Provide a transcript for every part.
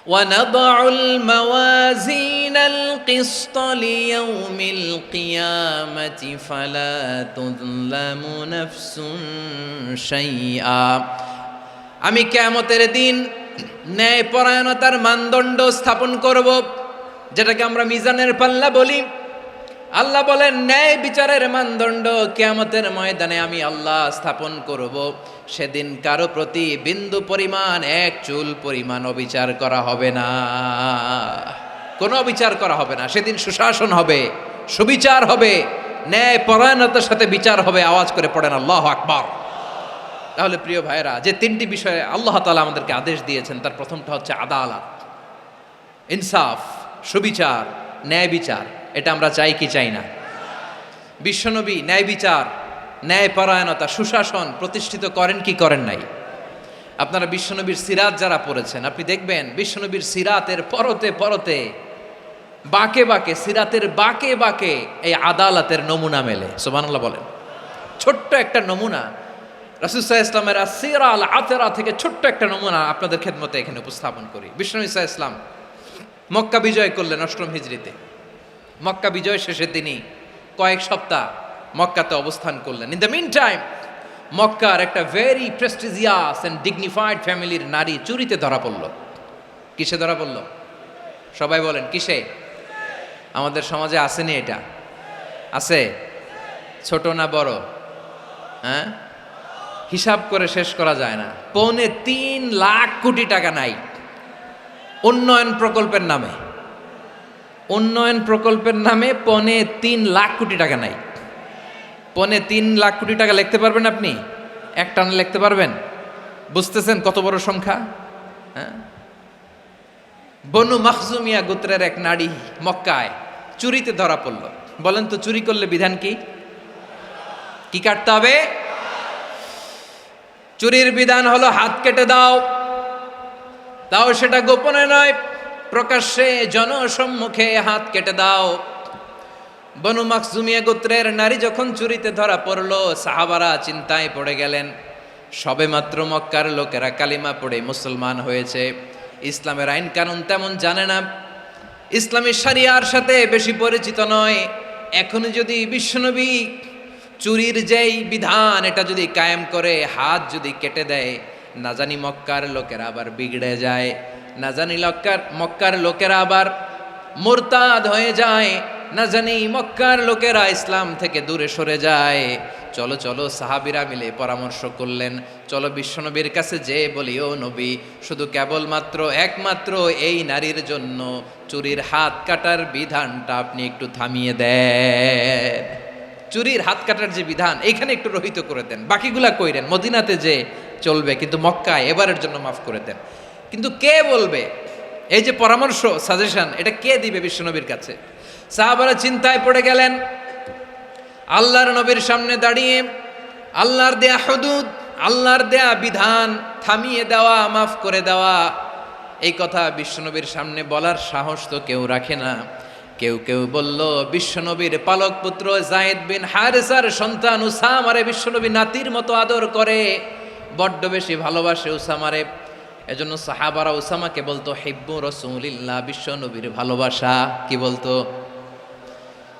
ونضع الموازين القسط ليوم القيامة فلا تظلم نفس شيئا। আমি কিয়ামতের দিন ন্যায়পরায়ণতার মানদণ্ড স্থাপন করব, যেটাকে আমরা মিজানের পাল্লা বলি। আল্লাহ বলেন ন্যায় বিচারের মানদণ্ড কিয়ামতের ময়দানে আমি আল্লাহ স্থাপন করব। সেদিন কারো প্রতি বিন্দু পরিমাণ, এক চুল পরিমাণ অবিচার করা হবে না, কোনো অবিচার করা হবে না। সেদিন সুশাসন হবে, সুবিচার হবে, ন্যায় পরায়ণতার সাথে বিচার হবে। আওয়াজ করে পড়েন আল্লাহু আকবার। তাহলে প্রিয় ভাইরা, যে তিনটি বিষয়ে আল্লাহ তাআলা আমাদেরকে আদেশ দিয়েছেন, তার প্রথমটা হচ্ছে আদালত, ইনসাফ, সুবিচার, ন্যায় বিচার। এটা আমরা চাই কি চাই না? বিশ্বনবী ন্যায় বিচার, ন্যায় পরায়ণতা, সুশাসন প্রতিষ্ঠিত করেন কি করেন নাই? আপনারা বিশ্বনবীর সিরাত যারা পড়েছেন, আপনি দেখবেন বিশ্বনবীর সিরাতের পরতে পরতে, বাঁকে বাঁকে, সিরাতের বাঁকে বাঁকে এই আদালতের নমুনা মেলে। সুবহানাল্লাহ বলেন। ছোট্ট একটা নমুনা রাসূল সাল্লাল্লাহু আলাইহি ওয়াসাল্লামের আসসিরা আল আতরা থেকে ছোট্ট একটা নমুনা আপনাদের খেদমতে এখানে উপস্থাপন করি। বিশ্বনবী সাল্লাল্লাহু আলাইহি ওয়াসাল্লাম মক্কা বিজয় করলেন ৮ম হিজরিতে। মক্কা বিজয় শেষে তিনি কয়েক সপ্তাহ মক্কাতে অবস্থান করলেন। ইন দ্য মিন টাইম মক্কার একটা ভেরি প্রেস্টিজিয়াস অ্যান্ড ডিগনিফাইড ফ্যামিলির নারী চুরিতে ধরা পড়ল। কিসে ধরা পড়ল? সবাই বলেন কিসে? আমাদের সমাজে আসেনি এটা? আছে? ছোট না বড়? হ্যাঁ, হিসাব করে শেষ করা যায় না। ৩.৫ লাখ কোটি টাকা নাই উন্নয়ন প্রকল্পের নামে। উন্নয়ন প্রকল্পের নামে ৩.৫ লাখ কোটি টাকা নাই। ৩.৫ লাখ কোটি টাকা লিখতে পারবেন আপনি? একটানা লিখতে পারবেন? বুঝতেছেন কত বড় সংখ্যা? হ্যাঁ, বনু মাখজুমিয়া গোত্রের এক নারী মক্কায় চুরিতে ধরা পড়ল। বলেন তো চুরি করলে বিধান কি? কি কাটতে হবে? চুরির বিধান হলো হাত কেটে দাও। তাও সেটা গোপনে নয়, প্রকাশ্যে জনসম্মুখে হাত কেটে দাও। বনু মাখজুমিয়া গোত্রের নারী যখন চুরিতে ধরা পড়ল, সাহাবারা চিন্তায় পড়ে গেলেন। সবেমাত্র মক্কার লোকেরা কালিমা পড়ে মুসলমান হয়েছে, ইসলামের আইন কানুন তেমন জানে না, ইসলামী শরিয়ার সাথে বেশি পরিচিত নয়। এখন যদি বিশ্বনবী চুরির যেই বিধান এটা যদি কায়েম করে হাত যদি কেটে দেয়, না জানি মক্কার লোকেরা আবার বিগড়ে যায়, না জানি মক্কার লোকেরা আবার মুরতাদ হয়ে যায়, না জানি মক্কার লোকেরা ইসলাম থেকে দূরে সরে যায়। চলো চলো, সাহাবীরা মিলে পরামর্শ করলেন, চলো বিশ্বনবীর কাছে যে বলি, ও নবী, শুধু কেবলমাত্র একমাত্র এই নারীর জন্য চুরির হাত কাটার বিধানটা আপনি একটু থামিয়ে দেন। চুরির হাত কাটার যে বিধান এখানে একটু রহিত করে দেন, বাকিগুলা কইরেন মদিনাতে যে চলবে, কিন্তু মক্কায় এবারের জন্য মাফ করে দেন। কিন্তু কে বলবে? এই যে পরামর্শ, সাজেশন, এটা কে দিবে বিশ্বনবীর কাছে? সাহাবারা চিন্তায় পড়ে গেলেন। আল্লাহর নবীর সামনে দাঁড়িয়ে আল্লাহর দেয়া হুদুদ, আল্লাহর দেয়া বিধান থামিয়ে দেওয়া, মাফ করে দেওয়া, এই কথা বিশ্বনবীর সামনে বলার সাহস তো কেউ রাখে না। কেউ কেউ বলল, বিশ্বনবীর পালক পুত্র যায়েদ বিন হারেসার সন্তান উসামারে বিশ্বনবী নাতির মতো আদর করে, বড্ড বেশি ভালোবাসে উসামারে। এজন্য সাহাবারা উসামাকে বলতো হিব্বু রাসূলিল্লাহ, বিশ্বনবীর ভালোবাসা। কি বলতো?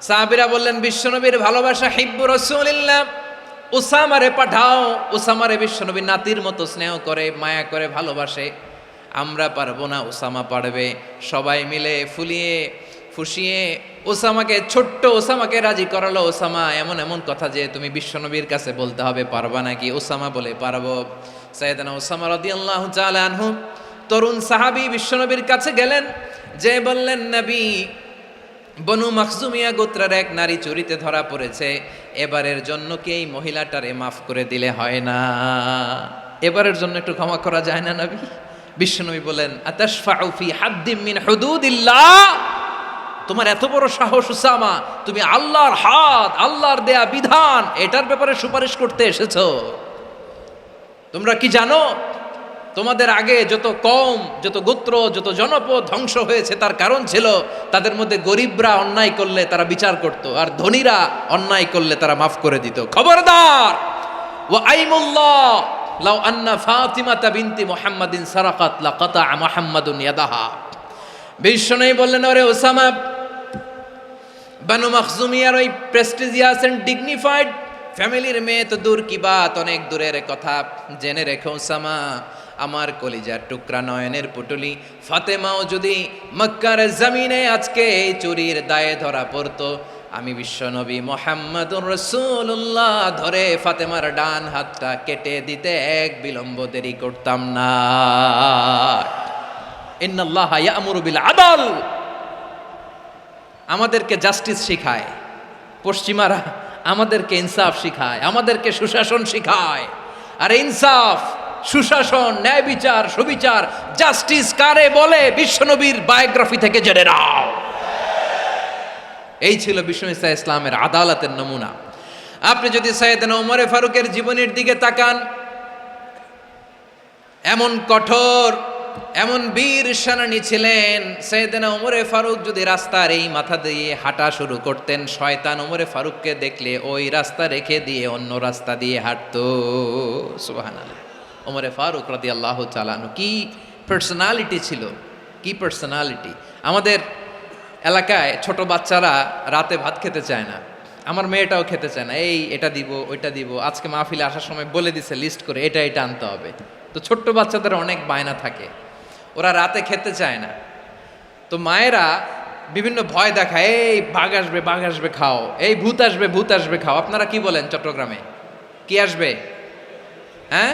সাহাবীরা বললেন বিশ্বনবীর ভালোবাসা হিব্বু রাসূলিল্লাহ, উসামারে পাঠাও। উসামারে বিশ্বনবী নাতির মতো স্নেহ করে, মায়া করে, ভালোবাসে। আমরা পারবো না, উসামা পারবে। সবাই মিলে ফুলিয়ে ফুসিয়ে ওসামাকে, ছোট্ট ওসামাকে রাজি করালো। ওসামা এমন এমন কথা যে তুমি বিশ্বনবীর কাছে বলতে হবে, পারবা নাকি? ওসামা বলে পারবো। সাইয়েদনা ওসামা রাদিয়াল্লাহু তাআলা আনহু তরুণ সাহাবী বিশ্বনবীর কাছে গেলেন, যে বললেন, নবী, বনু মাখজুমিয়া গোত্রের এক নারী চুরিতে ধরা পড়েছে, এবারের জন্য কি এই মহিলাটারে মাফ করে দিলে হয় না? এবারের জন্য একটু ক্ষমা করা যায় না নবী? বিশ্বনবী বলেন, আতাশফাউ ফি হাদ্দিম মিন হুদুদিল্লাহ, তোমার এত বড় সাহস উসামা, তুমি আল্লাহর হাত, আল্লাহর দেয়া বিধান, এটার ব্যাপারে সুপারিশ করতে এসেছো? তোমরা কি জানো তোমাদের আগে যত কওম, যত গোত্র, যত জনপদ ধ্বংস হয়েছে তার কারণ ছিল তাদের মধ্যে গরিবরা অন্যায় করলে তারা বিচার করত, আর ধনীরা অন্যায় করলে তারা মাফ করে দিত। খবরদার, ওয়া আইমুল্লাহ, লাউ আন্না ফাতিমাতা বিনতি মুহাম্মাদিন সারাকাত লাকাতা মুহাম্মাদুন ইয়াদাহা। বিশ্বনবী বললেন, ওরে ওসামা, বানু মাখজুমিয়ার ওই প্রেস্টিজিয়াস এন্ড ডিগনিফাইড ফ্যামিলির মেয়ে তো দূর কি বাত, অনেক দূরের কথা। জেনে রেখো ওসামা, আমার কলিজার টুকরা নয়নের পুটুলি ফাতেমাও যদি মক্কার জমিনে আজকে এই চুরির দায়ে ধরা পড়তো, আমি বিশ্বনবী মুহাম্মাদুর রাসূলুল্লাহ ধরে ফাতেমার ডান হাতটা কেটে দিতে এক বিলম্ব দেরি করতাম না। ইন্নাল্লাহা ইয়া'মুরু বিল আদল, আমাদেরকে জাস্টিস শিখায় পশ্চিমারা, আমাদেরকে ইনসাফ শিখায়, আমাদেরকে সুশাসন শিখায়। আর ইনসাফ, সুশাসন, ন্যায় বিচার, সুবিচার, জাস্টিস কারে বলে বিশ্বনবীর বায়োগ্রাফি থেকে জেনে নাও। এই ছিল বিশ্বনবী ইসলামের আদালতের নমুনা। আপনি যদি সাইয়েদনা ওমর ফারুকের জীবনের দিকে তাকান, এমন কঠোর, এমন বীর সেনানী ছিলেন। সাইয়েদনা ওমর ফারুক যদি রাস্তার এই মাথা দিয়ে হাঁটা শুরু করতেন, শয়তান ওমর ফারুককে দেখলে ওই রাস্তা রেখে দিয়ে অন্য রাস্তা দিয়ে হাঁটতো। সুবহানাল্লাহ। ওমর ফারুক রাদিয়াল্লাহু তাআলা আনহু কি পার্সোনালিটি ছিল, কি পার্সোনালিটি। আমাদের এলাকায় ছোট বাচ্চারা রাতে ভাত খেতে চায় না, আমার মেয়েটাও খেতে চায় না। এই এটা দিব, ওইটা দিব, আজকে মাহফিলে আসার সময় বলে দিছে লিস্ট করে এটা এটা আনতে হবে। তো ছোট্ট বাচ্চাদের অনেক বায়না থাকে, ওরা রাতে খেতে চায় না। তো মায়েরা বিভিন্ন ভয় দেখায়, এই বাঘ আসবে, বাঘ আসবে খাও, এই ভূত আসবে, ভূত আসবে খাও। আপনারা কি বলেন চট্টগ্রামে? কি আসবে? হ্যাঁ,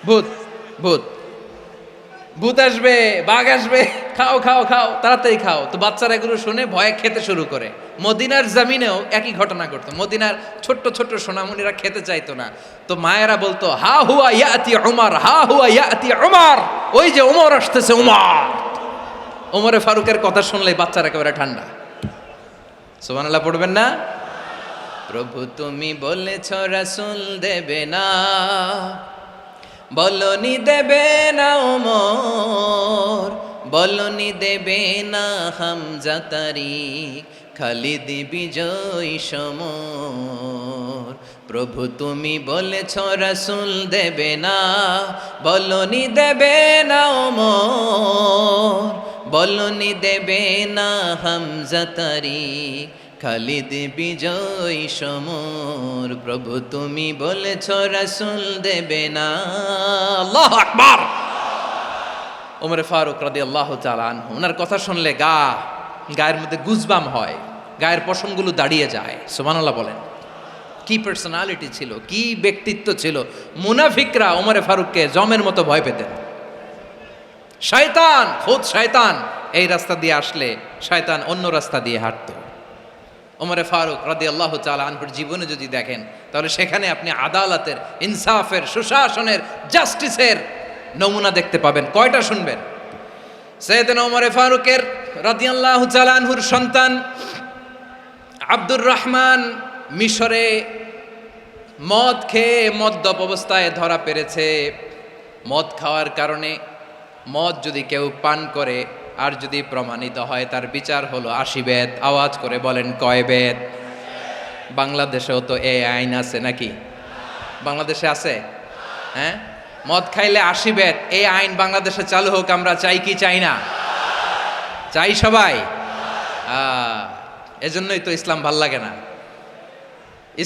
ভূত, ভূত, ভূত আসবে, বাঘ আসবে, খাও খাও খাও, তাড়াতাড়ি খাও। তো বাচ্চারা এগুলো শুনে ভয়ে খেতে শুরু করে। মদিনার জমিনেও একই ঘটনা ঘটতো। মদিনার ছোট্ট ছোট্ট সোনামণিরা খেতে চাইতো না। তো মায়েরা বলতো, হা হুয়া ইয়াতি উমর, হা হুয়া ইয়াতি উমর, ওই যে ওমর আসতেছে, ওমর। ওমরে ফারুকের কথা শুনলে বাচ্চারা একেবারে ঠান্ডা। সুবহানাল্লাহ পড়বেন না? প্রভু তুমি বলেছ রাসূল দেবে না, বলনি দেবে না ওমর, বলনি দেবে না হামজা তারিক, খালিদ বিজয় সমর। প্রভু তুমি বলেছ রাসূল দেবে না, বলনি দেবে না ওমর, বলনি দেবে না হামজা তারিক, খালিদ বিজয় সমর। প্রভু তুমি বলেছ রাসূল দেবে না। আল্লাহু আকবার। ওমর ফারুক রাদিয়াল্লাহু তাআলা আনহু, ওনার কথা শুনলে গায়ের মধ্যে গুজবাম হয়, গায়ের পশমগুলো দাঁড়িয়ে যায়। সুবহানাল্লাহ বলেন। কি পার্সোনালিটি ছিল, কি ব্যক্তিত্ব ছিল। মুনাফিকরা ওমর ফারুককে জমের মতো ভয় পেতেন। শয়তান, খুদ শয়তান এই রাস্তা দিয়ে আসলে শয়তান অন্য রাস্তা দিয়ে হাঁটতো। ওমর ফারুক রাদিয়াল্লাহু তাআলা আনহুর জীবনে যদি দেখেন, তাহলে সেখানে আপনি আদালতের, ইনসাফের, সুশাসনের, জাস্টিসের নমুনা দেখতে পাবেন। কয়টা শুনবেন? সাইয়েদনা ওমর ফারুকের রাদিয়াল্লাহু তাআলা আনহুর সন্তান আব্দুর রহমান মিশরে মদ খেয়ে মদ্যপ অবস্থায় ধরা পড়েছে। মদ খাওয়ার কারণে, মদ যদি কেউ পান করে আর যদি প্রমাণিত হয়, তার বিচার হলো 80 বেত। আওয়াজ করে বলেন কয় বেত? বাংলাদেশেও তো এই আইন আছে নাকি? বাংলাদেশে আছে? হ্যাঁ, মদ খাইলে 80 বেত, এই আইন বাংলাদেশে চালু হোক। আমরা চাই কি চাই না? চাই সবাই। এজন্যই তো ইসলাম ভাল লাগে না।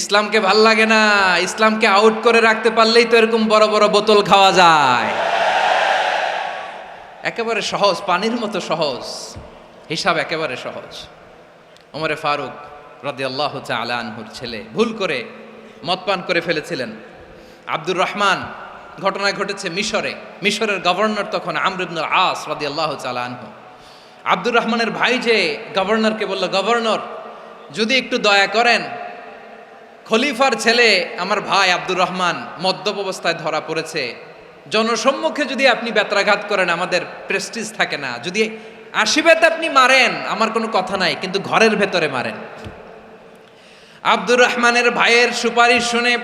ইসলামকে ভাল লাগে না। ইসলামকে আউট করে রাখতে পারলেই তো এরকম বড় বড় বোতল খাওয়া যায়। একেবারে সহজ, পানির মতো সহজ, হিসাব একেবারে সহজ। ওমর ফারুক রাদিয়াল্লাহু তাআলা আনহুর ছেলে ভুল করে মদ পান করে ফেলেছিলেন। আব্দুর রহমান, ঘটনা ঘটেছে মিশরে। মিশরের গভর্নর তখন আমর ইবনুল আস রাদিয়াল্লাহু তাআলা আনহু। আব্দুর রহমানের ভাই যে গভর্নরকে বলল, গভর্নর যদি একটু দয়া করেন, খলিফার ছেলে আমার ভাই আব্দুর রহমান মদ্যপ অবস্থায় ধরা পড়েছে, জনসম্মুখে যদি আপনি বেত্রাঘাত করেন আমাদের প্রেস্টিজ থাকে না, যদি 80 বেত আপনি মারেন আমার কোনো কথা নাই, কিন্তু ঘরের ভেতরে মারেন। আব্দুর রহমানের ভাইয়ের সুপারিশ শুনে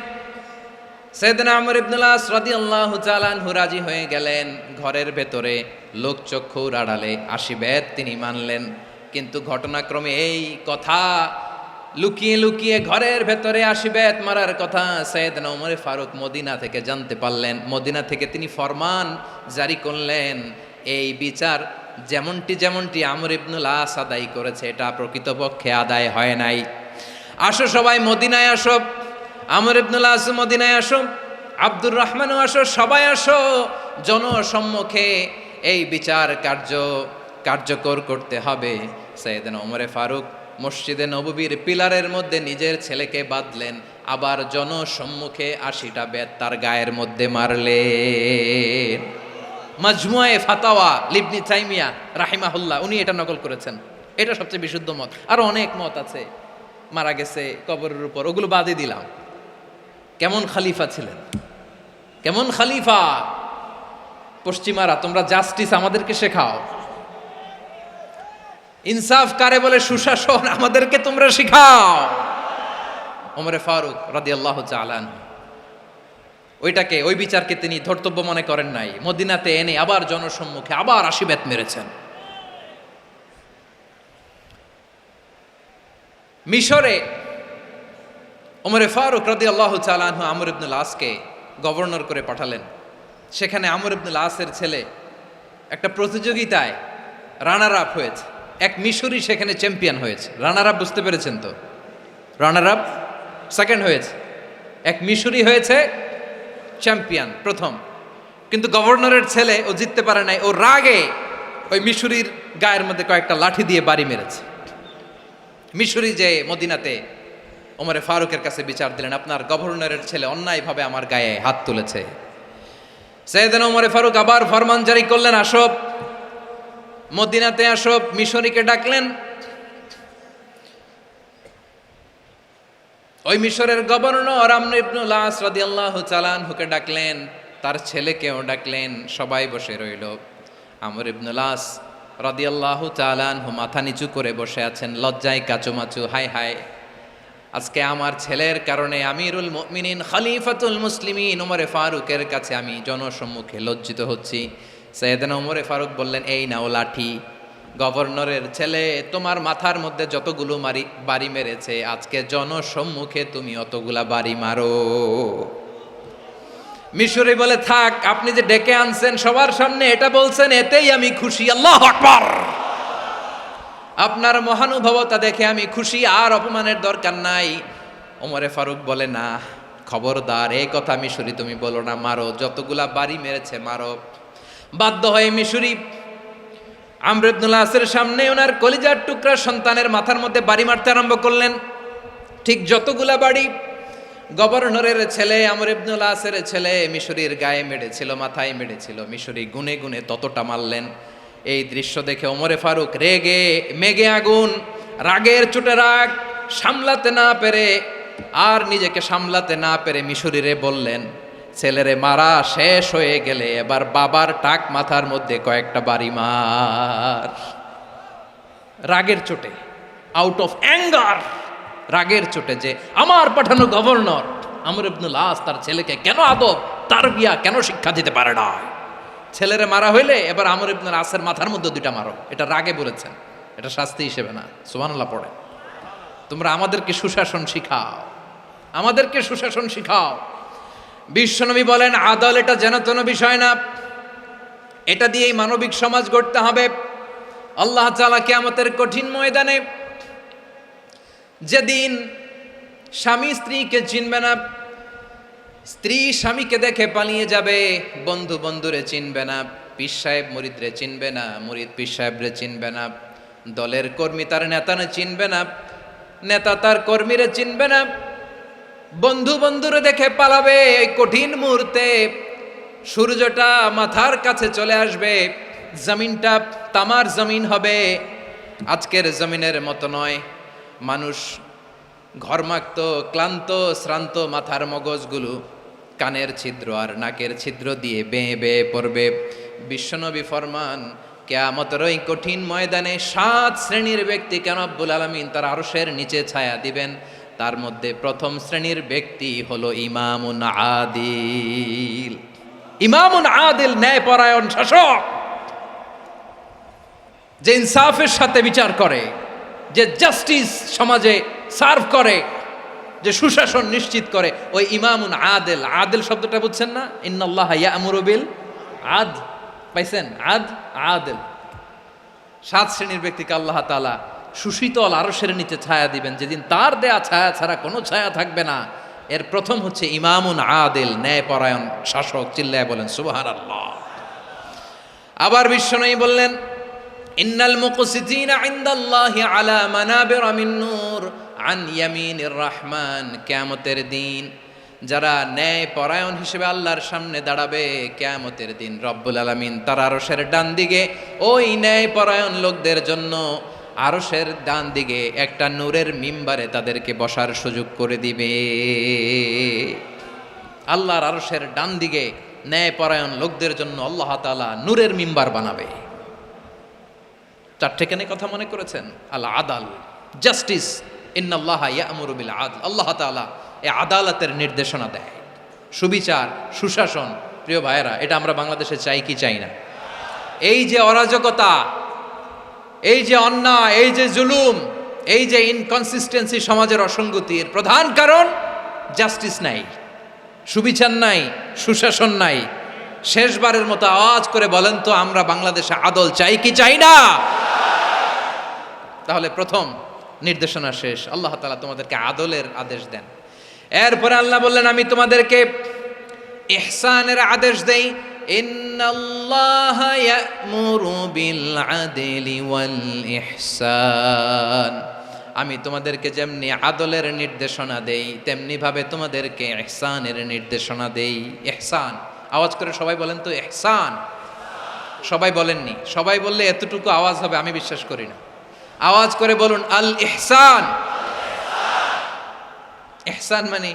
সাইয়েদনা আমর ইবনুল আস রাদিয়াল্লাহু তাআলা আনহু রাজি হয়ে গেলেন। ঘরের ভেতরে লোকচক্ষুর আড়ালে 80 বেত তিনি মানলেন। কিন্তু ঘটনাক্রমে এই কথা লুকিয়ে লুকিয়ে ঘরের ভেতরে আশিবেত মারার কথা সাইয়েদনা ওমর ফারুক মদিনা থেকে জানতে পারলেন। মদিনা থেকে তিনি ফরমান জারি করলেন, এই বিচার যেমনটি আমর ইবনুল আস আদায় করেছে এটা প্রকৃতপক্ষে আদায় হয় নাই। আসো সবাই মদিনায় আসো, আমর ইবনুল আস মদিনায় আসো, আব্দুর রহমানও আসো, সবাই আসো, জনসম্মুখে এই বিচার কার্যকর করতে হবে। সাইয়েদনা ওমর ফারুক মসজিদে নববীর পিলারের মধ্যে নিজের ছেলেকে বাঁধলেন, আবার জনসম্মুখে 80টা বেত তার গায়ের মধ্যে মারলেন। মাজমুয়ে ফাতাওয়া লিবনি তাইমিয়া রাহিমাহুল্লাহ উনি এটা নকল করেছেন। এটা সবচেয়ে বিশুদ্ধ মত। আরো অনেক মত আছে, মারা গেছে কবরের উপর, ওগুলো বাদই দিলাম। কেমন খলিফা ছিলেন, কেমন খলিফা! পশ্চিমারা তোমরা জাস্টিস আমাদেরকে শেখাও, ইনসাফ কারে বলে সুশাসন আমাদেরকে তোমরা শিখাও। ওমর ফারুক রাদিয়াল্লাহু তাআলা ওই বিচারকে তিনি ধর্তব্য মনে করেন নাই। মদিনাতে এনে আবার জনসম্মুখে আবার 80 বেত মেরেছেন। মিশরে ওমর ফারুক রাদিয়াল্লাহু তাআলা আমর ইবনুল আসকে গভর্নর করে পাঠালেন। সেখানে আমর ইবনুল আসের ছেলে একটা প্রতিযোগিতায় রানার আপ হয়েছে। এক মিশরি সেখানে চ্যাম্পিয়ন হয়েছে। রানার আপ বুঝতে পেরেছেন তো? রানার আপ সেকেন্ড হয়েছে, এক মিশরি হয়েছে চ্যাম্পিয়ন প্রথম। কিন্তু গভর্নরের ছেলে ও জিততে পারে নাই, ও রাগে ওই মিশরির গায়ের মধ্যে কয়েকটা লাঠি দিয়ে বাড়ি মেরেছে। মিশরি যে মদিনাতে ওমর ফারুকের কাছে বিচার দিলেন, আপনার গভর্নরের ছেলে অন্যায়ভাবে আমার গায়ে হাত তুলেছে। সাইয়েদনা ওমর ফারুক আবার ফরমান জারি করলেন, আসো মদিনাতে আসো। মিশরীকে ডাকলেন। ওই মিশরের গভর্নর আমর ইবনুল আস রাদিয়াল্লাহু তাআলা আনহুকে ডাকলেন, তার ছেলেকেও ডাকলেন। সবাই বসে রইল। আমর ইবনুল আস রাদিয়াল্লাহু তাআলা আনহু মাথা নিচু করে বসে আছেন, লজ্জায় কাচুমাচু। হায় হায়, আজকে আমার ছেলের কারণে আমিরুল মুমিনিন খলিফাতুল মুসলিমিন ওমর ফারুকের কাছে আমি জনসম্মুখে লজ্জিত হচ্ছি। সাইয়েদনা ওমর ফারুক বললেন, এই নাও লাঠি, গভর্নরের ছেলে তোমার মাথার মধ্যে যতগুলো বাড়ি মেরেছে, আজকে জনসম্মুখে তুমি অতগুলা বাড়ি মারো। মিশরি বলে, থাক, আপনি যে ডেকে আনছেন সবার সামনে এটা বলছেন, এতেই আমি খুশি। আল্লাহু আকবার! আপনার মহানুভবতা দেখে আমি খুশি, আর অপমানের দরকার নাই। ওমর ফারুক বলে, না, খবরদার, এই কথা মিশরি তুমি বলো না, মারো, যতগুলা বাড়ি মেরেছে মারো। বাধ্য হয়ে মিশরি আমর ইবনুল আসের সামনে ওনার কলিজার টুকরা সন্তানের মাথার মধ্যে বাড়ি মারতে আরম্ভ করলেন। ঠিক যতগুলা বাড়ি গভর্নরের ছেলে আমর ইবনুল আসের ছেলে মিশরির গায়ে মেরেছিল, মাথায় মেরেছিল, মিশরি গুনে গুনে ততটা মারলেন। এই দৃশ্য দেখে ওমর ফারুক রেগে মেগে আগুন, রাগের চোটে রাগ সামলাতে না পেরে, আর নিজেকে সামলাতে না পেরে মিশরিরে বললেন, ছেলেরে মারা শেষ হয়ে গেলে এবার বাবার টাক মাথার মধ্যে কয়েকটা বাড়ি মার। রাগের চোটে, আউট অফ অ্যাঙ্গার, রাগের চোটে, যে আমার পাঠানো গভর্নর আমর ইবনুল আস তার ছেলেকে কেন আদব তারবিয়া কেন শিক্ষা দিতে পারে না। ছেলেরে মারা হইলে এবার আমর ইবনুল আসের মাথার মধ্যে 2টা মারো। এটা রাগে বলেছেন, এটা শাস্তি হিসেবে না। সুবহানাল্লাহ পড়ে। তোমরা আমাদেরকে সুশাসন শিখাও, আমাদেরকে সুশাসন শিখাও। বিশ্বনবী বলেন, আদল এটা যেন তেন বিষয় না, এটা দিয়েই মানবিক সমাজ গড়তে হবে। আল্লাহ তাআলা কিয়ামতের কঠিন ময়দানে, যেদিন স্বামী স্ত্রীকে চিনবে না, স্ত্রী স্বামীকে দেখে পালিয়ে যাবে, বন্ধু বন্ধুরে চিনবে না, পীর সাহেব মুরিদরে চিনবে না, মুরিদ পীর সাহেবরে চিনবে না, দলের কর্মী তার নেতারে চিনবে না, নেতা তার কর্মীরে চিনবে না, বন্ধু বন্ধুরে দেখে পালাবে। এই কঠিন মুহূর্তে সূর্যটা মাথার কাছে চলে আসবে, জমিনটা তামার জমিন হবে। আজকের জমিনের মতো নয়। মানুষ ঘর্মাক্ত, ক্লান্ত, শ্রান্ত মাথার মগজগুলো কানের ছিদ্র আর নাকের ছিদ্র দিয়ে বেয়ে বেয়ে পড়বে। বিশ্বনবী ফরমান, কিয়ামতের ওই কঠিন ময়দানে 7 শ্রেণীর ব্যক্তিকে রব্বুল আলামিন তার আরশের নিচে ছায়া দিবেন। তার মধ্যে প্রথম শ্রেণীর ব্যক্তি হলো ইমামুন আদিল। ইমামুন আদিল, ন্যায়পরায়ণ শাসক, যে ইনসাফের সাথে বিচার করে, যে জাস্টিস সমাজে সার্ভ করে, যে সুশাসন নিশ্চিত করে, ওই ইমামুন আদেল। আদেল শব্দটা বুঝছেন না? ইন্নাল্লাহ ইয়া'মুরু বিল আদল, পাইছেন? আদেল। 7 শ্রেণীর ব্যক্তিকে আল্লাহ তাআলা সুশীতল আরশের নিচে ছায়া দিবেন, যেদিন তার দেয়া ছায়া ছাড়া কোনো ছায়া থাকবে না। এর প্রথম হচ্ছে ইমামুন আদেল, ন্যায়পরায়ণ শাসক। চিল্লায় বলেন সুবহানাল্লাহ। আবার বিশ্বনবী বললেন, ইন্নাল মুকসিতিনা ইনদাল্লাহি আলা মানাবিরা মিন নূর আন ইয়ামিনির রহমান। কিয়ামতের দিন যারা ন্যায় পরায়ণ হিসেবে আল্লাহর সামনে দাঁড়াবে, কিয়ামতের দিন রব্বুল আলামিন তার আরশের ডান দিকে ওই ন্যায় পরায়ণ লোকদের জন্য আরশের ডান দিকে একটা নূরের মিম্বারে তাদেরকে বসার সুযোগ করে দিবে। আল্লাহর আরশের ডান দিকে ন্যায় পরায়ণ লোকদের জন্য আল্লাহ তাআলা নূরের মিম্বার বানাবে। 4টে কেন কথা মনে করেছেন? আল আদাল, জাস্টিস। ইন্নাল্লাহা ইয়া'মুরু বিল আদল। আল্লাহ তাআলা এই আদালতের নির্দেশনা দেয়, সুবিচার, সুশাসন। প্রিয় ভাইয়েরা, এটা আমরা বাংলাদেশে চাই কি চাই না? এই যে অরাজকতা, এই যে অন্যায়, এই যে জুলুম, এই যে ইনকনসিস্টেন্সি সমাজের অসঙ্গতির প্রধান কারণ জাস্টিস নাই, সুবিচার নাই, সুশাসন নাই। শেষবারের মতো আওয়াজ করে বলেন তো, আমরা বাংলাদেশে আদল চাই কি চাই না? তাহলে প্রথম নির্দেশনা শেষ। আল্লাহ তাআলা তোমাদেরকে আদলের আদেশ দেন। এরপরে আল্লাহ বললেন, আমি তোমাদেরকে ইহসানের আদেশ দেই। ইন্নাল্লাহা ইয়া'মুরু বিল আদলি ওয়াল ইহসান। আমি তোমাদেরকে যেমনি আদলের নির্দেশনা দেই, তেমনি ভাবে তোমাদেরকে ইহসানের নির্দেশনা দেই। ইহসান, আওয়াজ করে সবাই বলেন তো ইহসান। সবাই বলেননি, সবাই বললে এতটুকু আওয়াজ হবে আমি বিশ্বাস করি না। আওয়াজ করে বলুন আল ইহসান। ইহসান মানে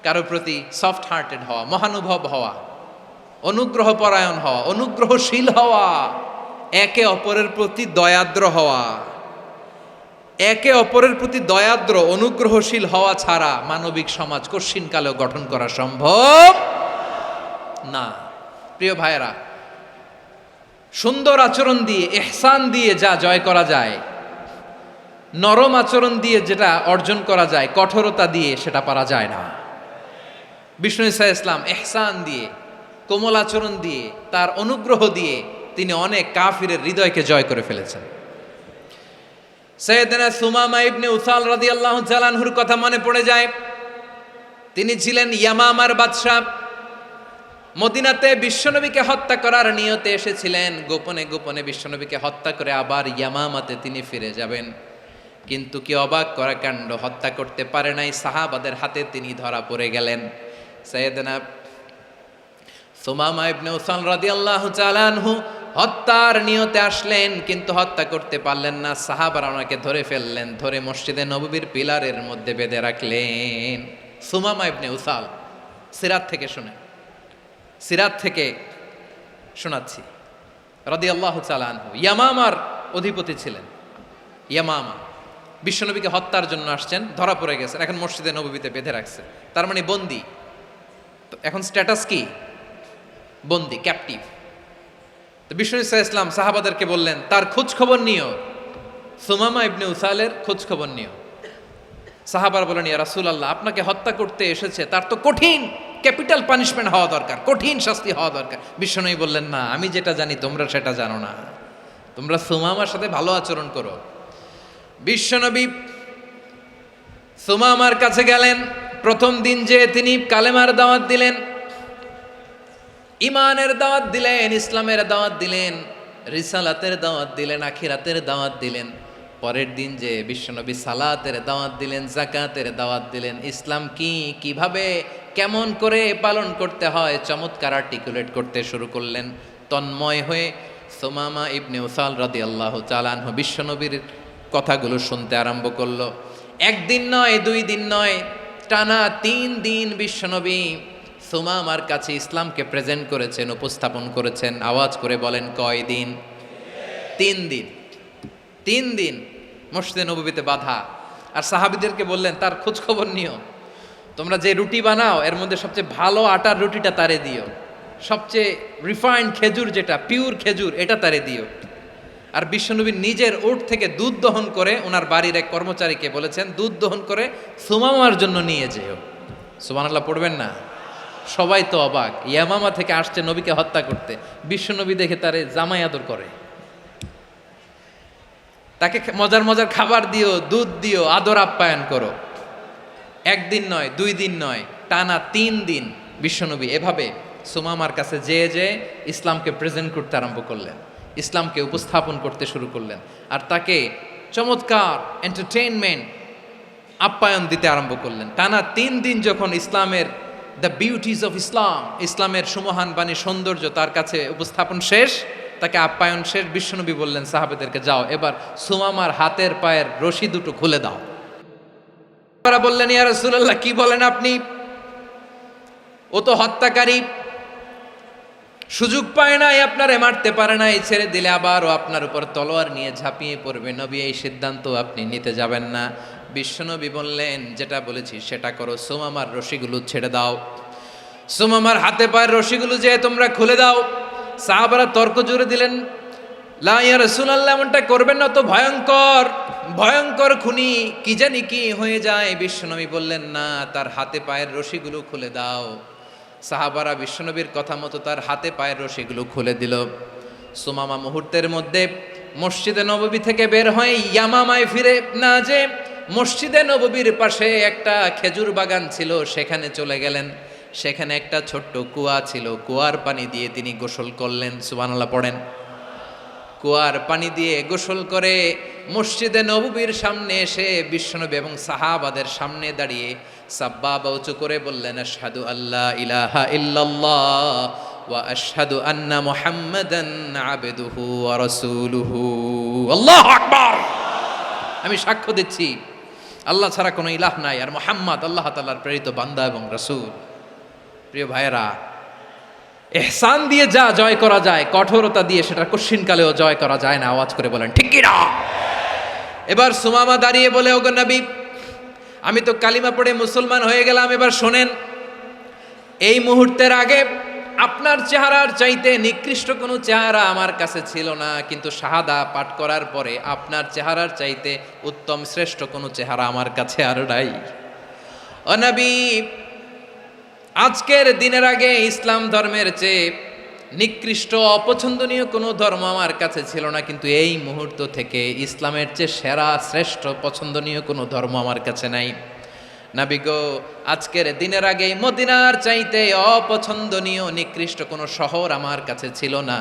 কারো প্রতি সফট হার্টেড হওয়া, মহানুভব হওয়া, অনুগ্রহ পরায়ণ হওয়া, অনুগ্রহশীল হওয়া, একে অপরের প্রতি দয়াদ্র হওয়া। একে অপরের প্রতি দয়াদ্র, অনুগ্রহশীল হওয়া ছাড়া মানবিক সমাজ কশিনকালেও গঠন করা সম্ভব না। প্রিয় ভাইয়েরা, সুন্দর আচরণ দিয়ে, ইহসান দিয়ে যা জয় করা যায়, নরম আচরণ দিয়ে যেটা অর্জন করা যায়, কঠোরতা দিয়ে সেটা পারা যায় না। বিষ্ণু ঈসা ইসলাম ইহসান দিয়ে, কোমল আচরণ দিয়ে, তার অনুগ্রহ দিয়ে তিনি অনেক কাফিরের হৃদয়কে জয় করে ফেলেছেন। সাইয়েদনা সুমামা ইবনে উসাল রাদিয়াল্লাহু তাআলা আনহুর কথা মনে পড়ে যায়। তিনি ছিলেন ইয়ামামার বাদশা। মদিনাতে বিশ্বনবীকে হত্যা করার নিয়তে এসেছিলেন। গোপনে গোপনে বিশ্বনবীকে হত্যা করে আবার ইয়ামামাতে তিনি ফিরে যাবেন। কিন্তু কি অবাক করা কাণ্ড, হত্যা করতে পারে নাই, সাহাবাদের হাতে তিনি ধরা পড়ে গেলেন। সাইয়েদনা সুমামা ইবনে উসাল রাদিয়াল্লাহু তাআলা আনহু হত্যার নিয়তে আসলেন, কিন্তু হত্যা করতে পারলেন না। সাহাবারা ওনাকে ধরে ফেললেন, ধরে মসজিদে নববীর পিলারের মধ্যে বেঁধে রাখলেন। সুমামা ইবনে উসাল, সিরাত থেকে শুনেন, সিরাত থেকে শোনাচ্ছি। রাদিয়াল্লাহু তাআলা আনহু ইয়ামামার অধিপতি ছিলেন। ইয়ামামা বিশ্বনবীকে হত্যার জন্য আসছেন, ধরা পড়ে গেছেন, এখন মসজিদে নববীতে বেঁধে রাখছে, তার মানে বন্দী। তো এখন স্ট্যাটাস কি? বন্দী, ক্যাপটিভ। তো বিষ্ণু ঈসা ইসলাম সাহাবাদেরকে বললেন, তার খোঁজ খবর নিও, সুমামা ইবনে উসালের খোঁজ খবর নিও। সাহাবার বলেন, ইয়া রাসূলুল্লাহ, আপনাকে হত্যা করতে এসেছে, তার তো কঠিন ক্যাপিটাল পানিশমেন্ট হওয়া দরকার, কঠিন শাস্তি হওয়া দরকার। বিশ্বনবী বললেন, না, আমি যেটা জানি তোমরা সেটা জানো না, তোমরা সুমামার সাথে ভালো আচরণ করো। বিশ্বনবী সুমামার কাছে গেলেন। প্রথম দিন যে তিনি কালেমার দাওয়াত দিলেন, ইমানের দাওয়াত দিলেন, ইসলামের দাওয়াত দিলেন, রিসালাতের দাওয়াত দিলেন, আখিরাতের দাওয়াত দিলেন। পরের দিন যে বিশ্বনবী সালাতের দাওয়াত দিলেন, যাকাতের দাওয়াত দিলেন, ইসলাম কি, কিভাবে, কেমন করে পালন করতে হয় চমৎকার আর্টিকুলেট করতে শুরু করলেন। তন্ময় হয়ে সুমামা ইবনে উসাল রাদিয়াল্লাহু তাআলা আনহু বিশ্বনবীর কথাগুলো শুনতে আরম্ভ করলো। একদিন নয়, 2 দিন নয়, টানা 3 দিন বিশ্বনবী সুমামার কাছে ইসলামকে প্রেজেন্ট করেছেন, উপস্থাপন করেছেন। আওয়াজ করে বলেন, কয় দিন? 3 দিন। 3 দিন মসজিদে নববীতে বাঁধা। আর সাহাবীদেরকে বললেন, তার খোঁজ খবর নিও, তোমরা যে রুটি বানাও এর মধ্যে সবচেয়ে ভালো আটার রুটিটা তারে দিও, সবচেয়ে রিফাইন্ড খেজুর, যেটা পিওর খেজুর, এটা তারে দিও। আর বিশ্বনবী নিজের উট থেকে দুধ দহন করে ওনার বাড়ির এক কর্মচারীকে বলেছেন দুধ দহন করে সুমামার জন্য নিয়ে যেও। সুবহানাল্লাহ পড়বেন না? সবাই তো অবাক, ইয়ামামা থেকে আসছে নবীকে হত্যা করতে, বিশ্বনবী দেখে তারে জামাই আদর করে, তাকে মজার মজার খাবার দিও, দুধ দিও, আদর আপ্যায়ন করো। একদিন নয়, 2 দিন নয়, টানা 3 দিন বিশ্বনবী এভাবে সুমামার কাছে যেয়ে ইসলামকে প্রেজেন্ট করতে আরম্ভ করলেন, ইসলামকে উপস্থাপন করতে শুরু করলেন, আর তাকে চমৎকার এন্টারটেইনমেন্ট আপ্যায়ন দিতে আরম্ভ করলেন। টানা 3 দিন যখন ইসলামের দ্য বিউটিজ অফ ইসলাম, ইসলামের সুমহান বাণী সৌন্দর্য তার কাছে উপস্থাপন শেষ, তাকে আপ্যায়ন শেষ, বিশ্বনবী বললেন সাহাবেদেরকে, যাও এবার সুমামার হাতের পায়ের রশি দুটো খুলে দাও। তারা বললেন, ইয়া রাসূলুল্লাহ কি বলেন আপনি, ও তো হত্যাকারী, সুযোগ পায় নাই, আপনারে মারতে পারে নাই, ছেড়ে দিলে আবার ও আপনার উপর তলোয়ার নিয়ে ঝাঁপিয়ে পড়বে, নবী এই সিদ্ধান্ত আপনি নিতে যাবেন না। বিশ্বনবী বললেন, যেটা বলেছি সেটা করো, সুমামার রশিগুলো ছেড়ে দাও, সুমামার হাতে পায়ের রশিগুলো যে তোমরা খুলে দাও। সাহাবারা তর্ক জুড়ে দিলেন, লা ইয়া রাসূলুল্লাহ এমনটা করবেন না, তো ভয়ঙ্কর ভয়ঙ্কর খুনি, কি জানি কি হয়ে যায়। বিশ্বনবী বললেন, না, তার হাতে পায়ের রশিগুলো খুলে দাও। সাহাবারা বিশ্বনবীর কথা মতো তার হাতে পায়ের রশিগুলো খুলে দিল। সুমামা মুহূর্তের মধ্যে মসজিদে নববী থেকে বের হয়ে ইয়ামামায় ফিরে না যে মসজিদে নববীর পাশে একটা খেজুর বাগান ছিল, সেখানে চলে গেলেন। সেখানে একটা ছোট্ট কুয়া ছিল, কুয়ার পানি দিয়ে তিনি গোসল করলেন। সুবহানাল্লাহ পড়েন। কুয়ার পানি দিয়ে গোসল করে মসজিদে নববীর সামনে এসে বিশ্বনবী এবং সাহাবাদের সামনে দাঁড়িয়ে সাব্বাবা উঁচু করে বললেন, আশহাদু আল্লা ইলাহা ইল্লাল্লাহ ওয়া আশহাদু আন্না মুহাম্মাদান আবদুহু ওয়া রাসূলুহু। আল্লাহু আকবার। আমি সাক্ষ্য দিচ্ছি আল্লাহ ছাড়া কোনো ইলাহ নাই, আর মুহাম্মদ আল্লাহ তাআলার প্রেরিত বান্দা এবং রাসূল। প্রিয় ভাইয়েরা, ইহসান দিয়ে যা জয় করা যায়, কঠোরতা দিয়ে সেটা কঠিনকালেও জয় করা যায় না। আওয়াজ করে বলেন ঠিক কি না? এবার সুমামা দাঁড়িয়ে বলে, ওগো নবী, আমি তো কালিমা পড়ে মুসলমান হয়ে গেলাম, এবার শোনেন, এই মুহূর্তের আগে আপনার চেহারার চাইতে নিকৃষ্ট কোনো চেহারা আমার কাছে ছিল না, কিন্তু শাহাদা পাঠ করার পরে আপনার চেহারার চাইতে উত্তম শ্রেষ্ঠ কোনো চেহারা আমার কাছে আর নাই। ও নবী, আজকের দিনের আগে ইসলাম ধর্মের চেয়ে নিকৃষ্ট অপছন্দনীয় কোনো ধর্ম আমার কাছে ছিল না, কিন্তু এই মুহূর্ত থেকে ইসলামের চেয়ে সেরা শ্রেষ্ঠ পছন্দনীয় কোনো ধর্ম আমার কাছে নাই। নবী গো, আজকের দিনের আগে মদিনার চাইতে অপছন্দনীয় নিকৃষ্ট কোনো শহর আমার কাছে ছিল না,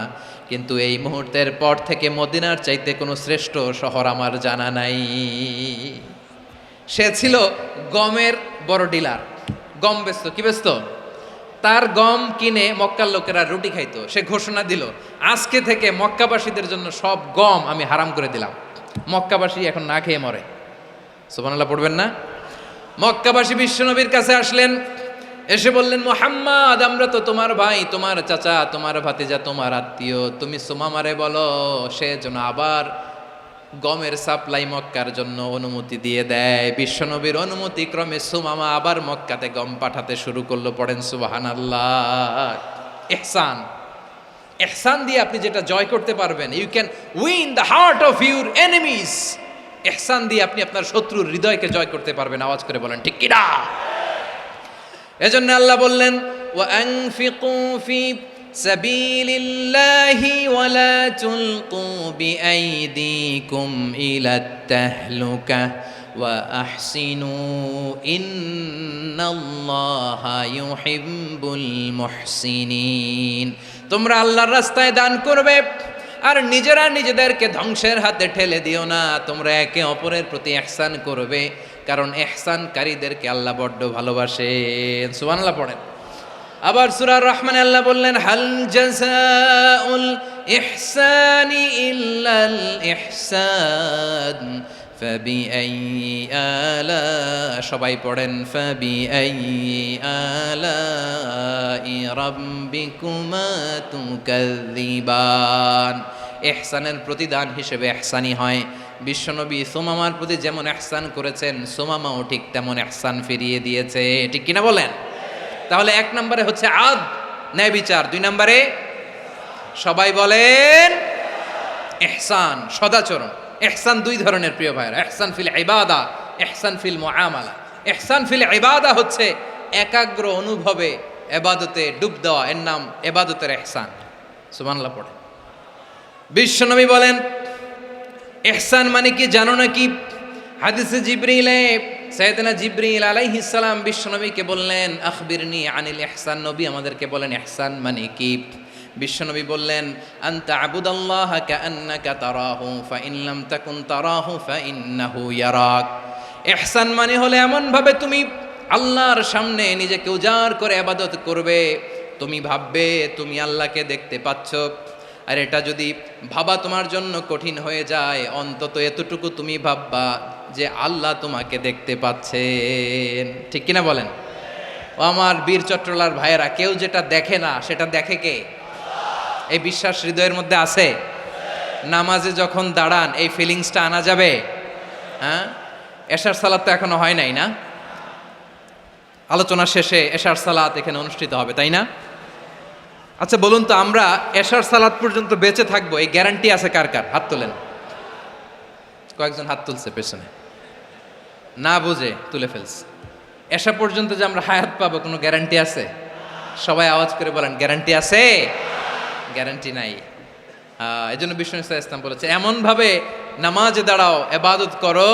কিন্তু এই মুহূর্তের পর থেকে মদিনার চাইতে কোনো শ্রেষ্ঠ শহর আমার জানা নাই। সে ছিল গমের বড় ডিলার, গম বেচতো। কি বেচতো? তার গম কিনে মক্কার লোকেরা রুটি খাইতো। সে ঘোষণা দিল, আজকে থেকে মক্কাবাসীদের জন্য সব গম আমি হারাম করে দিলাম, মক্কাবাসী এখন না খেয়ে মরে। সুবহানাল্লাহ পড়বেন না? মক্কাবাসী বিশ্বনবীর কাছে আসলেন, এসে বললেন, মুহাম্মদ, আমরা তো তোমার ভাই, তোমার চাচা, তোমার ভাতিজা, তোমার আত্মীয়, তুমি সুমামারে বলো সে যেন আবার গমের সাপ্লাই মক্কার জন্য অনুমতি দিয়ে দেয়। বিশ্বনবীর অনুমতি ক্রমে সুমামা আবার মক্কাতে গম পাঠাতে শুরু করলো। পড়েন সুবহানাল্লাহ। ইহসান, ইহসান দিয়ে আপনি যেটা জয় করতে পারবেন, you can win the heart of your enemies. ইহসান দিয়ে আপনি আপনার শত্রুর হৃদয়কে জয় করতে পারবেন। আওয়াজ করে বলেন ঠিক কি না? এজন্য আল্লাহ বললেন, ওয়া আনফিকু ফি সাবিলিল্লাহি ওয়া লা তুলকু বিআইদিকুম ইলাত তাহলুকা ওয়া আহসিনু ইন্নাল্লাহা ইউহিব্বুল মুহসিনিন। তোমরা আল্লাহর রাস্তায় দান করবে আর নিজেরা নিজেদেরকে ধ্বংসের হাতে ঠেলে দিও না। তোমরা একে অপরের প্রতি ইহসান করবে, কারণ ইহসানকারীদেরকে আল্লাহ বড্ড ভালোবাসেন। সুবহানাল্লাহ পড়েন। আবার সূরা রহমানে আল্লাহ বললেন, হাল জাযাউল ইহসানি ইল্লাল ইহসান ফাবিআইয়ি আলা, সবাই পড়েন, ফাবিআইয়ি আলাই রাব্বিকুমা তুকাযযিবান। ইহসানের প্রতিদান হিসেবে ইহসানি হয়। বিশ্বনবী সুমামার প্রতি যেমন ইহসান করেছেন, সুমামাও ঠিক তেমন ইহসান ফিরিয়ে দিয়েছে। ঠিক কিনা বলেন? তাহলে 1 নম্বরে হচ্ছে আদ, ন্যায় বিচার। 2 নম্বরে সবাই বলেন ইহসান, সদাচরণ। ইহসান দুই ধরনের প্রিয় ভাইরা, ইহসান ফিল ইবাদা, ইহসান ফিল মুআমালা। ইহসান ফিল ইবাদা হচ্ছে একাগ্র অনুভবে ইবাদতে ডুব দেওয়া, এর নাম ইবাদতের ইহসান। সুবহানাল্লাহ পড়ে। বিশ্বনবী বলেন ইহসান মানে কি জানো নাকি? হাদিসে জিবরিলে সাইয়েদনা জিবরিল আলাইহিস সালাম বিশ্বনবীকে বললেন আখবিরনি আনিল ইহসান, নবী আমাদেরকে বলেন ইহসান মানে কি? বিশ্বনবী বললেন আনতা আবুদাল্লাহা কাআন্নাকা তারাহু ফাইন লাম তাকুন তারাহু ফাইন্নাহু ইয়ারাক। ইহসান মানে হলো এমন ভাবে তুমি আল্লাহর সামনে নিজেকে উজাড় করে ইবাদত করবে, তুমি ভাববে তুমি আল্লাহকে দেখতে পাচ্ছ। আর এটা যদি ভাবা তোমার জন্য কঠিন হয়ে যায়, অন্তত এতটুকু তুমি ভাববা যে আল্লাহ তোমাকে দেখতে পাচ্ছেন। ঠিক কিনা বলেন? ও আমার বীর চট্টলার ভাইয়েরা, কেউ যেটা দেখে না সেটা দেখে কে? এই বিশ্বাস হৃদয়ের মধ্যে আছে? নামাজে যখন দাঁড়ান এই ফিলিংসটা আনা যাবে? হ্যাঁ, এশার সালাত তো এখনো হয় নাই না? আলোচনা শেষে এশার সালাত এখানে অনুষ্ঠিত হবে, তাই না? আচ্ছা বলুন তো, আমরা এশার সালাত পর্যন্ত বেঁচে থাকবো এই গ্যারান্টি আছে কার কার? হাত তোলেন। কয়েকজন হাত তুলছে পেছনে, না বুঝে তুলে ফেলছে। এশা পর্যন্ত যে আমরা হায়াত পাবো কোনো গ্যারান্টি আছে? সবাই আওয়াজ করে বলেন গ্যারান্টি আছে? গ্যারান্টি নাই। এই জন্য বিষ্ণু ইসলাম বলেছে এমনভাবে নামাজে দাঁড়াও, ইবাদত করো,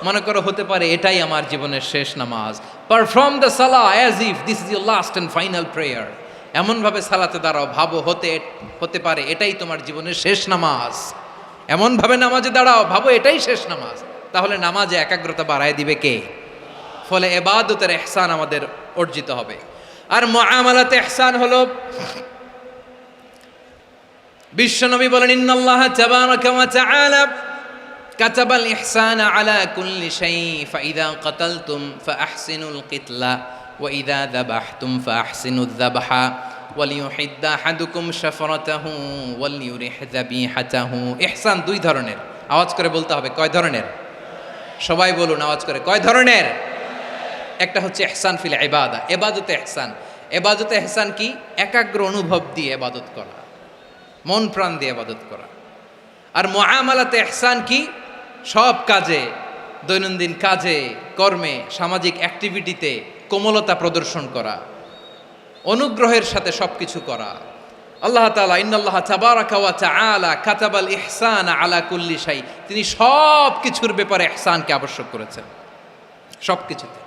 মনে করো হতে পারে এটাই আমার জীবনের শেষ নামাজ। Perform the Salah as if this is your last and final prayer. এমনভাবে সালাতে দাঁড়াও, ভাবো হতে পারে এটাই তোমার জীবনের শেষ নামাজ। এমনভাবে নামাজে দাঁড়াও, ভাবো এটাই শেষ নামাজ। তাহলে নামাজে একাগ্রতা বাড়ায় দিবে কে? ফলে ইবাদতের ইহসান আমাদের অর্জিত হবে। আর মুআমালাতে ইহসান হলো, বিশ্বনবী বলেন ইন্নাল্লাহা তাবারাকা ওয়া তাআলা কাতাবাল ইহসানা আলা কুল্লি শাই ফাইদা কাতালতুম ফাআহসিনুল কিতলা ওয়া ইযা যাবাহতুম ফাআহসিনুয যাবহা ওয়ালিয়ুহিদ্দা আহাদুকুম শাফরাতাহু ওয়ালিয়ুরিহ যাবিহাতাহু। ইহসান দুই ধরনের, আওয়াজ করে বলতে হবে। কয় ধরনের? সবাই বলুন আওয়াজ করে, কয় ধরনের? একটা হচ্ছে ইহসান ফিল ইবাদা, ইবাদতে ইহসান। ইবাদতে ইহসান কি? একাগ্র অনুভব দিয়ে ইবাদত করা, মন প্রাণ দিয়ে ইবাদত করা। আর মুআমালাতে ইহসান কি? সব কাজে, দৈনন্দিন কাজে, কর্মে, সামাজিক অ্যাক্টিভিটিতে কোমলতা প্রদর্শন করা, অনুগ্রহের সাথে সবকিছু করা। আল্লাহ তাআলা ইন্নাল্লাহা তাবারাকা ওয়া তাআলা কাতাবাল ইহসানা আলা কুল্লি শাই, তিনি সব কিছুর ব্যাপারে ইহসানকে আবশ্যক করেছেন। সব কিছুতে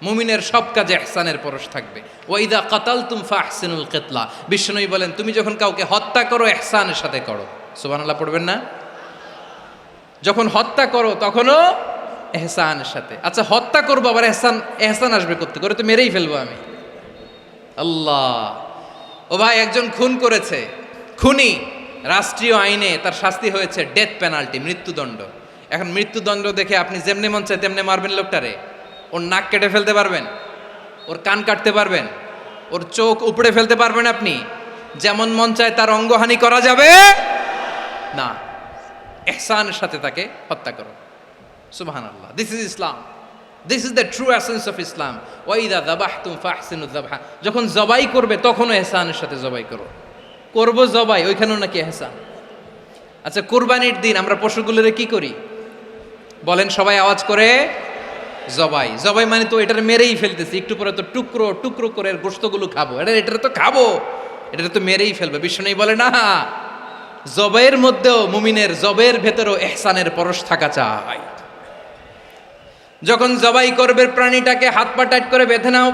মুমিনের সব কাজে ইহসানের পরশ থাকবে। ওয়া ইযা কাতালতুম ফাহসিনুল কিতলা, বিশ্বনবী বলেন তুমি যখন কাউকে হত্যা করো ইহসানের সাথে করো। সুবহানাল্লাহ পড়বেন না? যখন হত্যা করো তখনও ইহসানের সাথে। আচ্ছা হত্যা করবো আবার ইহসান আসবে করতে করে, তো মেরেই ফেলবো আমি। আল্লাহ, ও ভাই একজন খুন করেছে, খুনি, রাষ্ট্রীয় আইনে তার শাস্তি হয়েছে ডেথ পেনাল্টি, মৃত্যুদণ্ড। এখন মৃত্যুদণ্ড দেখে আপনি যেমনি মন চায় তেমনি মারবেন লোকটারে? ওর নাক কেটে ফেলতে পারবেন? ওর কান কাটতে পারবেন? ওর চোখ উপড়ে ফেলতে পারবেন আপনি? যেমন মন চায় তার অঙ্গহানি করা যাবে না। ইহসানের সাথে তাকে হত্যা করো। সুবহানাল্লাহ, this is Islam, this is the true essence of Islam. ওয়া ইযা যাবাহতুম ফাহসিনুয যাবহা, যখন জবাই করবে তখনও ইহসানের সাথে জবাই করো। করবো জবাই, ওইখানেও নাকি ইহসান। আচ্ছা কুরবানির দিন আমরা পশুগুলোরে কি করি বলেন সবাই আওয়াজ করে? জবাই। জবাই মানে তো এটার মেরেই ফেলতেছি, একটু পরে তো টুকরো টুকরো করে গোশতগুলো খাবো, এটা তো খাবো, এটা তো মেরেই ফেলবে। বিষ্ণু বলে না, জবাইয়ের মধ্যেও মুমিনের জবের ভেতরেও ইহসানের পরশ থাকা চাই। যখন জবাই করবে প্রাণীটাকে হাত পা টাইট করে বেঁধে নাও,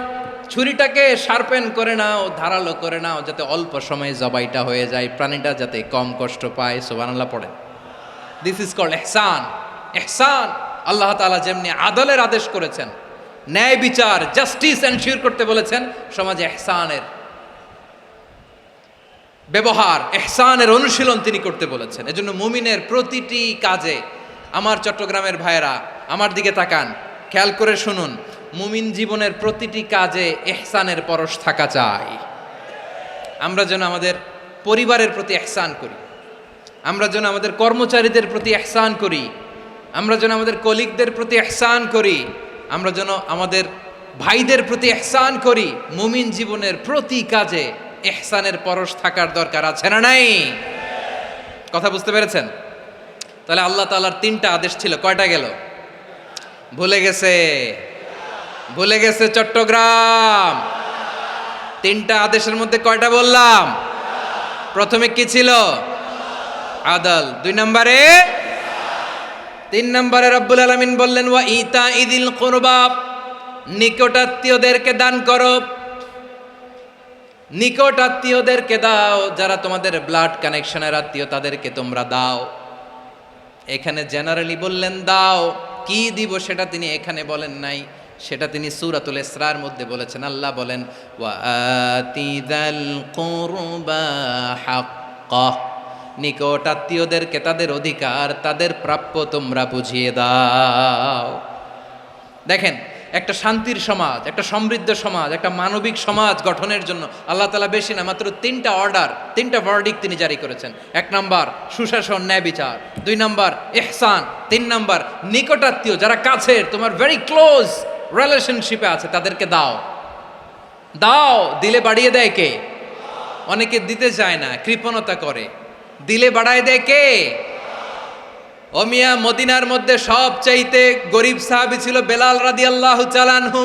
ছুরিটাকে শার্পেন করে নাও, ধারালো করে নাও, যাতে অল্প সময়ে জবাইটা হয়ে যায়, প্রাণীটা যাতে কম কষ্ট পায়। সুবহানাল্লাহ পড়ে। দিস ইজ কল্ড ইহসান। ইহসান আল্লাহ তাআলা যেমনি আদলের আদেশ করেছেন, ন্যায় বিচার, জাস্টিস এনশিওর করতে বলেছেন, সমাজে ইহসানের ব্যবহার, ইহসানের অনুশীলন তিনি করতে বলেছেন। এজন্য মুমিনের প্রতিটি কাজে, আমার চট্টগ্রামের ভাইয়েরা আমার দিকে তাকান, খেয়াল করে শুনুন, মুমিন জীবনের প্রতিটি কাজে ইহসানের পরশ থাকা চাই। আমরা যেন আমাদের পরিবারের প্রতি ইহসান করি, আমরা যেন আমাদের কর্মচারীদের প্রতি ইহসান করি, আমরা যেন আমাদের কলিগদের প্রতি ইহসান করি, আমরা যেন আমাদের ভাইদের প্রতি ইহসান করি। মুমিন জীবনের প্রতি কাজে ইহসানের পরশ থাকার দরকার আছে না নাই? কথা বুঝতে পেরেছেন? তাহলে আল্লাহ তাআলার 3টা আদেশ ছিল, কয়টা গেল? ভুলে গেছে, ভুলে গেছে চট্টগ্রাম। 3টা আদেশের মধ্যে কয়টা বললাম? প্রথমে কি ছিল? আদল। 2 নম্বরে, 3 নম্বরে রব্বুল আলামিন বললেন ওয়া ইতা ইদিল কুরবা, নিকটাত্মীয়দেরকে দান করো। নিকট আত্মীয়দেরকে দাও, যারা তোমাদের ব্লাড কানেকশনের আত্মীয় তাদেরকে তোমরা দাও। এখানে জেনারেলি বললেন দাও, কি দিব সেটা তিনি এখানে বলেন নাই, সেটা তিনি সূরাতুল ইসরার মধ্যে বলেছেন। আল্লাহ বলেন ওয়া আতিদাল কুরবা হাক্কা, নিকট আত্মীয়দেরকে তাদের অধিকার, তাদের প্রাপ্য তোমরা বুঝিয়ে দাও। দেখেন, একটা শান্তির সমাজ, একটা সমৃদ্ধ সমাজ, একটা মানবিক সমাজ গঠনের জন্য আল্লাহ তাআলা বেশি না, মাত্র 3টা অর্ডার, 3টা ভার্ডিক্ট তিনি জারি করেছেন। 1 নাম্বার সুশাসন, ন্যায় বিচার। 2 নাম্বার ইহসান। 3 নাম্বার নিকটাত্মীয়, যারা কাছের, তোমার ভেরি ক্লোজ রিলেশনশিপে আছে, তাদেরকে দাও। দাও, দিলে বাড়িয়ে দেয় কে? অনেকে দিতে চায় না, কৃপণতা করে। দিলে বাড়ায় দেয় কে? ও মিয়া, মদিনার মধ্যে সবচাইতে গরিব সাহাবী ছিল বেলাল রাদিয়াল্লাহু তাআলা আনহু।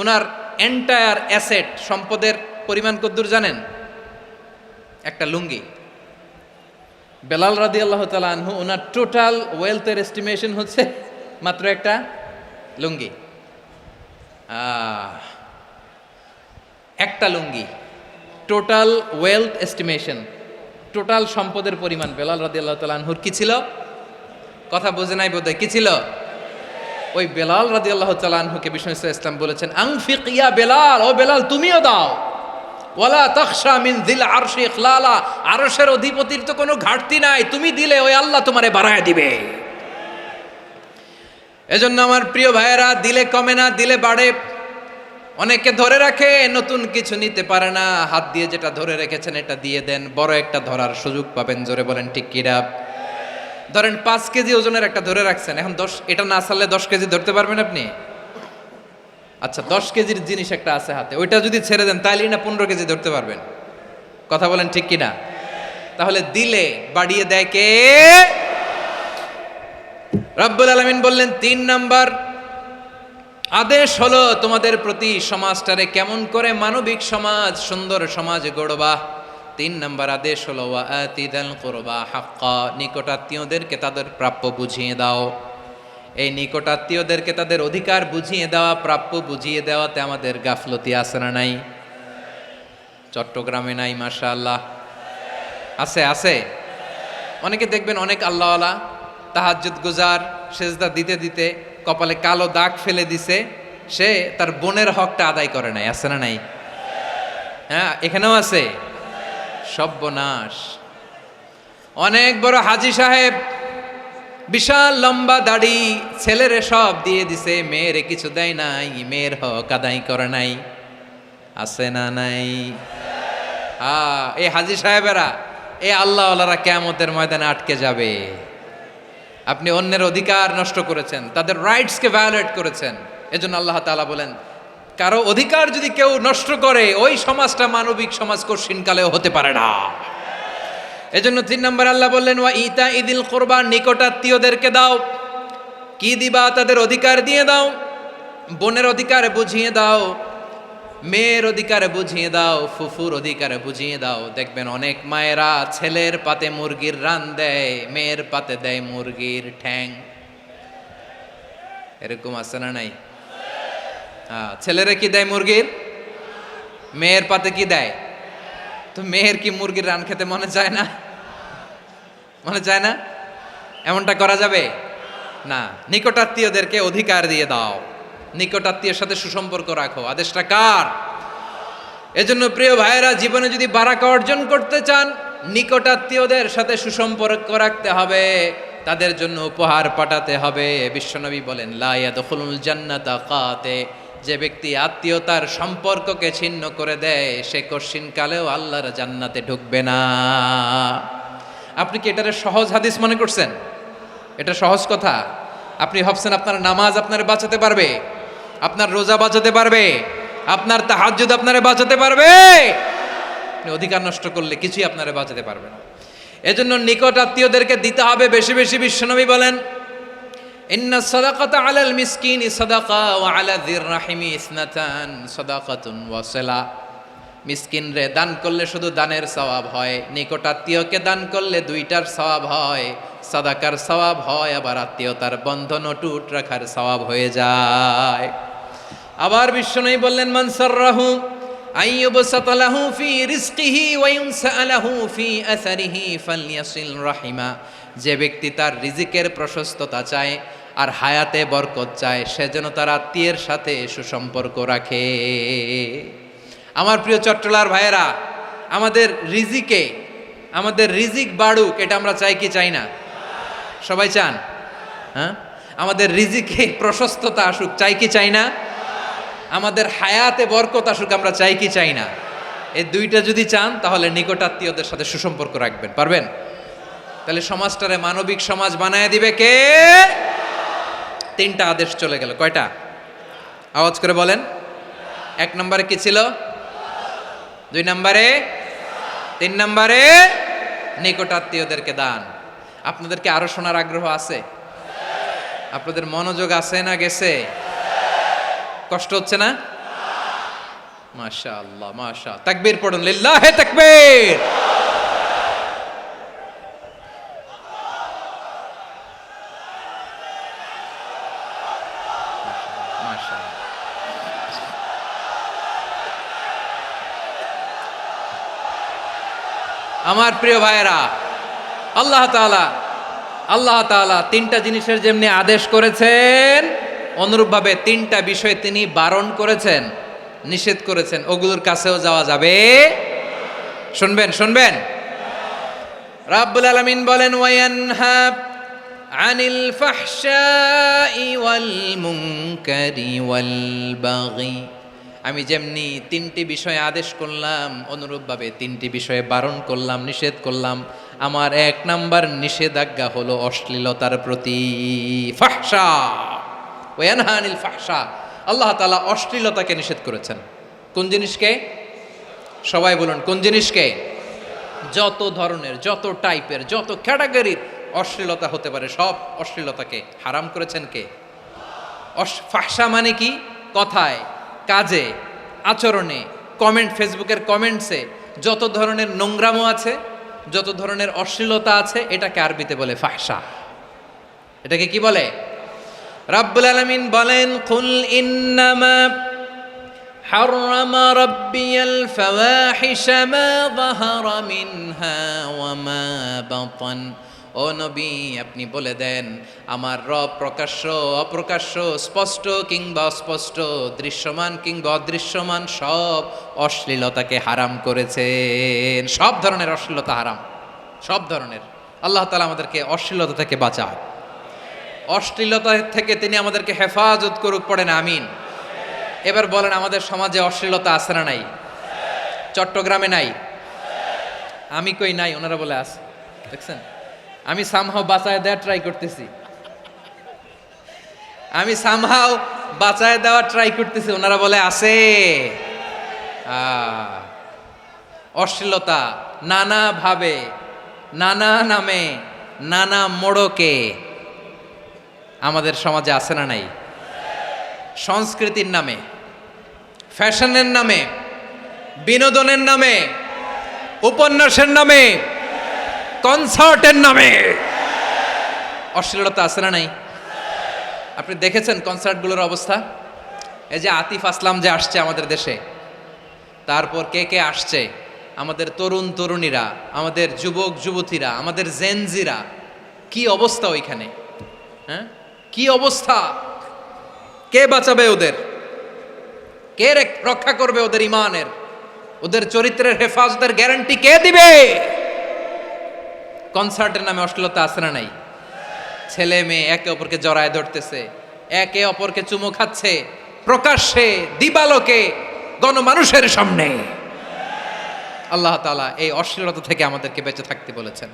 ওনার এন্টায়ার অ্যাসেট, সম্পদের পরিমাণ কতদূর জানেন? একটা লুঙ্গি। বেলাল রাদিয়াল্লাহু তাআলা আনহু, ওনার টোটাল ওয়েলথের এস্টিমেশন হচ্ছে মাত্র একটা লুঙ্গি। একটা লুঙ্গি, টোটাল ওয়েলথ এস্টিমেশন, টোটাল সম্পদের পরিমাণ বেলাল রাদিয়াল্লাহু তাআলা আনহুর কি ছিল? কথা বোঝে নাই বোধহয়, কি ছিল? ওই বেলাল রাদিয়াল্লাহু তাআলা আনহুকে বিষ্ণু ইসলাম বলেছেন আনফিক ইয়া বেলাল, ও বেলাল তুমিও দাও। ওয়ালা তাখশা মিন যিল আরশি ইখলালা, আরশের অধিপতির তো কোনো ঘাটতি নাই, তুমি দিলে ওই আল্লাহ তোমারে বাড়ায় দিবে। এজন্য আমার প্রিয় ভাইয়েরা, দিলে কমে না, দিলে বাড়ে। অনেকে ধরে রাখে, নতুন কিছু নিতে পারে না, হাত দিয়ে যেটা ধরে রেখেছেন এটা দিয়ে দেন, বড় একটা ধরার সুযোগ পাবেন। জোরে বলেন ঠিক কিনা? ধরেন 5 কেজি ওজনের একটা ধরে রাখছেন, এখন 10, এটা না ছাড়লে 10 কেজি ধরতে পারবেন আপনি? আচ্ছা, 10 কেজির জিনিস একটা আছে হাতে, ওইটা যদি ছেড়ে দেন তাইলে না 15 কেজি ধরতে পারবেন? কথা বলেন ঠিক কিনা? তাহলে দিলে বাড়িয়ে দেয় কে? রব্বুল আলামিন বললেন 3 নাম্বার আদেশ হলো তোমাদের প্রতি সমাজটারে কেমন করে মানবিক সমাজ, সুন্দর সমাজ গড়বা। 3 নাম্বার আদেশ হলো ওয়া আতিদাল কুরবা হাক্কা, নিকটাত্মীয়দেরকে তাদের প্রাপ্য বুঝিয়ে দাও। এই নিকটাত্মীয়দেরকে তাদের অধিকার বুঝিয়ে দেওয়া, প্রাপ্য বুঝিয়ে দেওয়াতে আমাদের গাফলতি আছে না নাই? চট্টগ্রামে নাই? মাশাআল্লাহ আছে, আছে। অনেকে দেখবেন অনেক আল্লাহওয়ালা, তাহাজ্জুদ গুজার, সেজদা দিতে দিতে কপালে কালো দাগ ফেলে দিছে, সে তার বোনের হকটা আদায় করে নাই। আছে না নাই? হ্যাঁ, এখানেও আছে। সর্বনাশ। অনেক বড় হাজী সাহেব, বিশাল লম্বা দাড়ি, ছেলেরে সব দিয়ে দিছে, মেয়েরে কিছু দেয় নাই, মেয়ের হক আদায় করে নাই। আছে না নাই? এই হাজী সাহেবেরা, এই আল্লাহওয়ালারা কিয়ামতের ময়দানে আটকে যাবে। আপনি অন্যের অধিকার নষ্ট করেছেন, তাদের রাইটসকে ভায়োলেট করেছেন। এজন্য আল্লাহ তাআলা বলেন, কারো অধিকার যদি কেউ নষ্ট করে, ওই সমাজটা মানবিক সমাজ কঠিনকালেও হতে পারে না। এজন্য 3 নম্বর আল্লাহ বললেন ওয়া ইতা ইদিল কুরবা, নিকটাত্মীয়দেরকে দাও। কি দিবা? তাদের অধিকার দিয়ে দাও। বোনের অধিকার বুঝিয়ে দাও, মেয়ের অধিকার বুঝিয়ে দাও, ফুফুর অধিকার বুঝিয়ে দাও। দেখবেন অনেক মায়েরা ছেলের পাতে মুরগির রান দেয়, মেয়ের পাতে দেয় মুরগির ঠ্যাং। এরকম আছে না নাই? ছেলেরা কি দেয়? মুরগির। মেয়ের পাতে কি দেয়? তো মেয়ের কি মুরগির রান খেতে মনে চায় না? মনে চায় না? এমনটা করা যাবে না। নিকটাত্মীয়দেরকে অধিকার দিয়ে দাও, নিকটাত্মীয়ের সাথে সুসম্পর্ক রাখো। আদেশটা কার? এজন্য প্রিয় ভাইয়েরা, জীবনে যদি বারাকা অর্জন করতে চান, নিকটাত্মীয়দের সাথে সুসম্পর্ক রাখতে হবে, তাদের জন্য উপহার পাঠাতে হবে। বিশ্বনবী বলেন লা ইয়াদখুলুল জান্নাতা কাতে, যে ব্যক্তি আত্মীয়তার সম্পর্ককে ছিন্ন করে দেয়, সে কঠিনকালেও আল্লাহর জান্নাতে ঢুকবে না। আপনি কি এটারে সহজ হাদিস মনে করছেন? এটা সহজ কথা? আপনি ভাবছেন আপনার নামাজ আপনারে বাঁচাতে পারবে, আপনার রোজা বাঁচাতে পারবে, আপনার তাহাজ্জুদ আপনারে বাঁচাতে পারবে? আপনি অধিকার নষ্ট করলে কিছুই আপনারে বাঁচাতে পারবে না। এজন্য নিকট আত্মীয়দেরকে দিতে হবে বেশি বেশি। বিশ্বনবী বলেন, ইন্না সাদাকাতা আলাল মিসকিনি সাদাকা ওয়া আলা যির রাহিমি ইসনাতান সাদাকাতুন ওয়া সিলা। মিসকিন রে দান করলে শুধু দানের সওয়াব হয়, নিকট আত্মীয়কে দান করলে দুইটার সওয়াব হয়, সাদাকার সওয়াব হয়, আবার আত্মীয়তার বন্ধন অটুট রাখার সওয়াব হয়ে যায়। আবার বিশ্বনবী বললেন, মান সাররাহু আইয়ুবসাতা লাহু ফি রিজকিহি ওয়া ইউনসা লাহু ফি আসারিহি ফালইয়াসিল রাহিমা। যে ব্যক্তি তার রিজিকের প্রশস্ততা চায় আর হায়াতে বরকত চায়, সে যেন তার আত্মীয়ের সাথে সুসম্পর্ক রাখে। আমার প্রিয় চট্টলার ভাইয়েরা, আমাদের রিজিক বাড়ুক, এটা আমরা চাই কি চাই না? সবাই চান? হ্যাঁ, আমাদের রিজিকে প্রশস্ততা আসুক, চাই কি চাই না? আমাদের হায়াতে বরকত আসুক, আমরা চাই কি চাই না? এই দুইটা যদি চান তাহলে নিকট আত্মীয়দের সাথে সুসম্পর্ক রাখবেন, পারবেন? তাহলে সমাজটারে মানবিক সমাজ বানায় দিবে কে? তিনটা আদেশ চলে গেল। কয়টা? আওয়াজ করে বলেন। 1 নম্বরে কি ছিল? 2 নম্বরে, 3 নম্বরে নিকট আত্মীয়দেরকে দান। আপনাদেরকে আরো শোনার আগ্রহ আছে? আপনাদের মনোযোগ আছে না গেছে? কষ্ট হচ্ছে না? মাশাআল্লাহ, মাশাআল্লাহ। তাকবীর পড়ুন, লিল্লাহি তাকবীর। আমার প্রিয় ভাইয়েরা, আল্লাহ তাআলা তিনটা জিনিসের যেমনি আদেশ করেছেন, অনুরূপভাবে তিনটা বিষয় তিনি বারণ করেছেন, নিষেধ করেছেন। ওগুলোর কাছেও যাওয়া যাবে। শুনবেন। রাব্বুল আলামিন বলেন, ওয়ায়ানহা আনিল ফাহশাই ওয়াল মুনকারি ওয়াল বাগি। আমি যেমনি তিনটি বিষয়ে আদেশ করলাম, অনুরূপভাবে তিনটি বিষয়ে বারণ করলাম, নিষেধ করলাম। আমার 1 নাম্বার নিষেধাজ্ঞা হলো অশ্লীলতার প্রতি। ফাহশা, ওয়ায়ানহা আনিল ফাহশা। আল্লাহ তাআলা অশ্লীলতাকে নিষেধ করেছেন। কোন জিনিসকে? সবাই বলুন, কোন জিনিসকে? যত ধরনের, যত টাইপের, যত ক্যাটাগরির অশ্লীলতা হতে পারে, সব অশ্লীলতাকে হারাম করেছেন কে? ফাহশা মানে কি? কথায়, কাজে, আচরণে, কমেন্ট, ফেসবুকের কমেন্টসে যত ধরনের নোংরামো আছে, যত ধরনের অশ্লীলতা আছে, এটাকে আরবিতে বলে ফাহশা। এটাকে কি বলে? রাব্বুল আলামিন বলেন, কুল ইন্নামা হাররামা রাব্বিয়াল ফাওয়াহিশা মা যাহারা মিনহা ওয়া মা বাতান। ও নবী, আপনি বলে দেন, আমার রব প্রকাশ্য, অপ্রকাশ্য, স্পষ্ট কিংবা অস্পষ্ট, দৃশ্যমান কিংবা অদৃশ্যমান সব অশ্লীলতাকে হারাম করেছেন। সব ধরনের অশ্লীলতা হারাম, সব ধরনের। আল্লাহ তাআলা আমাদেরকে অশ্লীলতা থেকে বাঁচায়, অশ্লীলতা থেকে তিনি আমাদেরকে হেফাজত করুক। পড়েন আমিন। এবার বলেন, আমাদের সমাজে অশ্লীলতা আছে না নাই? চট্টগ্রামে নাই? আমি কই নাই, ওনারা বলে আছে। দেখছেন, আমি সামহাও বাঁচায় দেওয়ার ট্রাই করতেছি, ওনারা বলে আছে। অশ্লীলতা নানা ভাবে, নানা নামে, নানা মোড়কে আমাদের সমাজে আছে না নাই? সংস্কৃতির নামে, ফ্যাশনের নামে, বিনোদনের নামে, উপন্যাসের নামে, কনসার্টের নামে অশ্লীলতা আছে না নাই? আপনি দেখেছেন কনসার্টগুলোর অবস্থা? এই যে আতিফ আসলাম যে আসছে আমাদের দেশে, তারপর কে কে আসছে, আমাদের তরুণ তরুণীরা, আমাদের যুবক যুবতীরা, আমাদের জেনজিরা, কি অবস্থা ওইখানে? হ্যাঁ, কি অবস্থা? কে বাঁচাবে ওদের? কে রক্ষা করবে ওদের ইমানের, ওদের চরিত্রের হেফাজতের গ্যারান্টি কে দিবে? কনসার্টের নামে অশ্লীলতা আছে না নাই? ছেলে মেয়ে একে অপরকে জড়ায় ধরতেছে, একে অপরকে চুমু খাচ্ছে, প্রকাশ্যে, দিবালোকে, গণমানুষের সামনে। আল্লাহ তাআলা এই অশ্লীলতা থেকে আমাদেরকে বেঁচে থাকতে বলেছেন,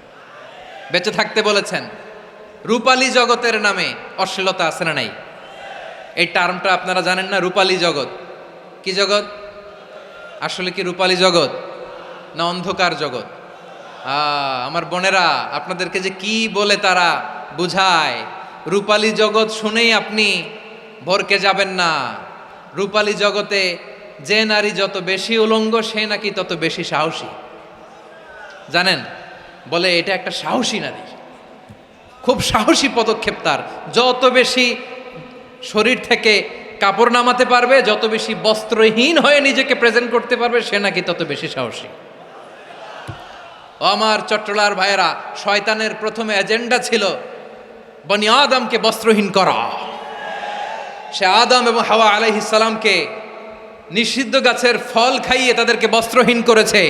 বেঁচে থাকতে বলেছেন। রূপালী জগতের নামে অশ্লীলতা আছে না নাই? এই টার্মটা আপনারা জানেন না? রূপালী জগৎ কি জগৎ? আসলে কি রূপালী জগৎ না অন্ধকার জগৎ? আমার বোনেরা, আপনাদেরকে যে কি বলে তারা বুঝায়, রূপালী জগৎ শুনেই আপনি ভরকে যাবেন না। রূপালী জগতে যে নারী যত বেশি উলঙ্গ সে নাকি তত বেশি সাহসী। জানেন, বলে এটা একটা সাহসী নারী, খুব সাহসী পদক্ষেপ তার। যত বেশি শরীর থেকে কাপড় নামাতে পারবে, যত বেশি বস্ত্রহীন হয়ে নিজেকে প্রেজেন্ট করতে পারবে, সে নাকি তত বেশি সাহসী। আমার চট্টলার ভাইয়েরা, শয়তানের প্রথমে এজেন্ডা ছিল বনি আদমকে বস্ত্রহীন করা। সে আদম এবং হাওয়া আলাইহিস সালামকে নিষিদ্ধ গাছের ফল খাইয়ে তাদেরকে বস্ত্রহীন করেছে।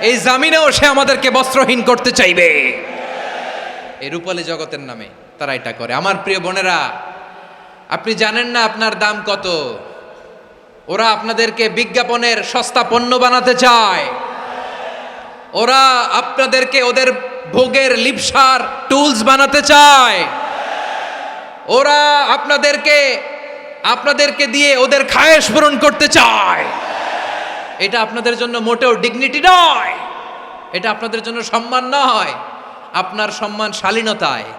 এই জামিনেও সে আমাদেরকে বস্ত্রহীন করতে চাইবে। এই রূপালী জগতের নামে তারা এটা করে। আমার প্রিয় বোনেরা, আপনি জানেন না আপনার দাম কত। ওরা আপনাদেরকে বিজ্ঞাপনের সস্তা পণ্য বানাতে চায়। ওরা আপনাদেরকে ওদের ভোগের লিপসার টুলস বানাতে চায়। ওরা আপনাদেরকে দিয়ে ওদের খায়েশ পূরণ করতে চায়। এটা আপনাদের জন্য মোটেও ডিগনিটি নয়, এটা আপনাদের জন্য সম্মান নয়। আপনার সম্মান শালীনতায়,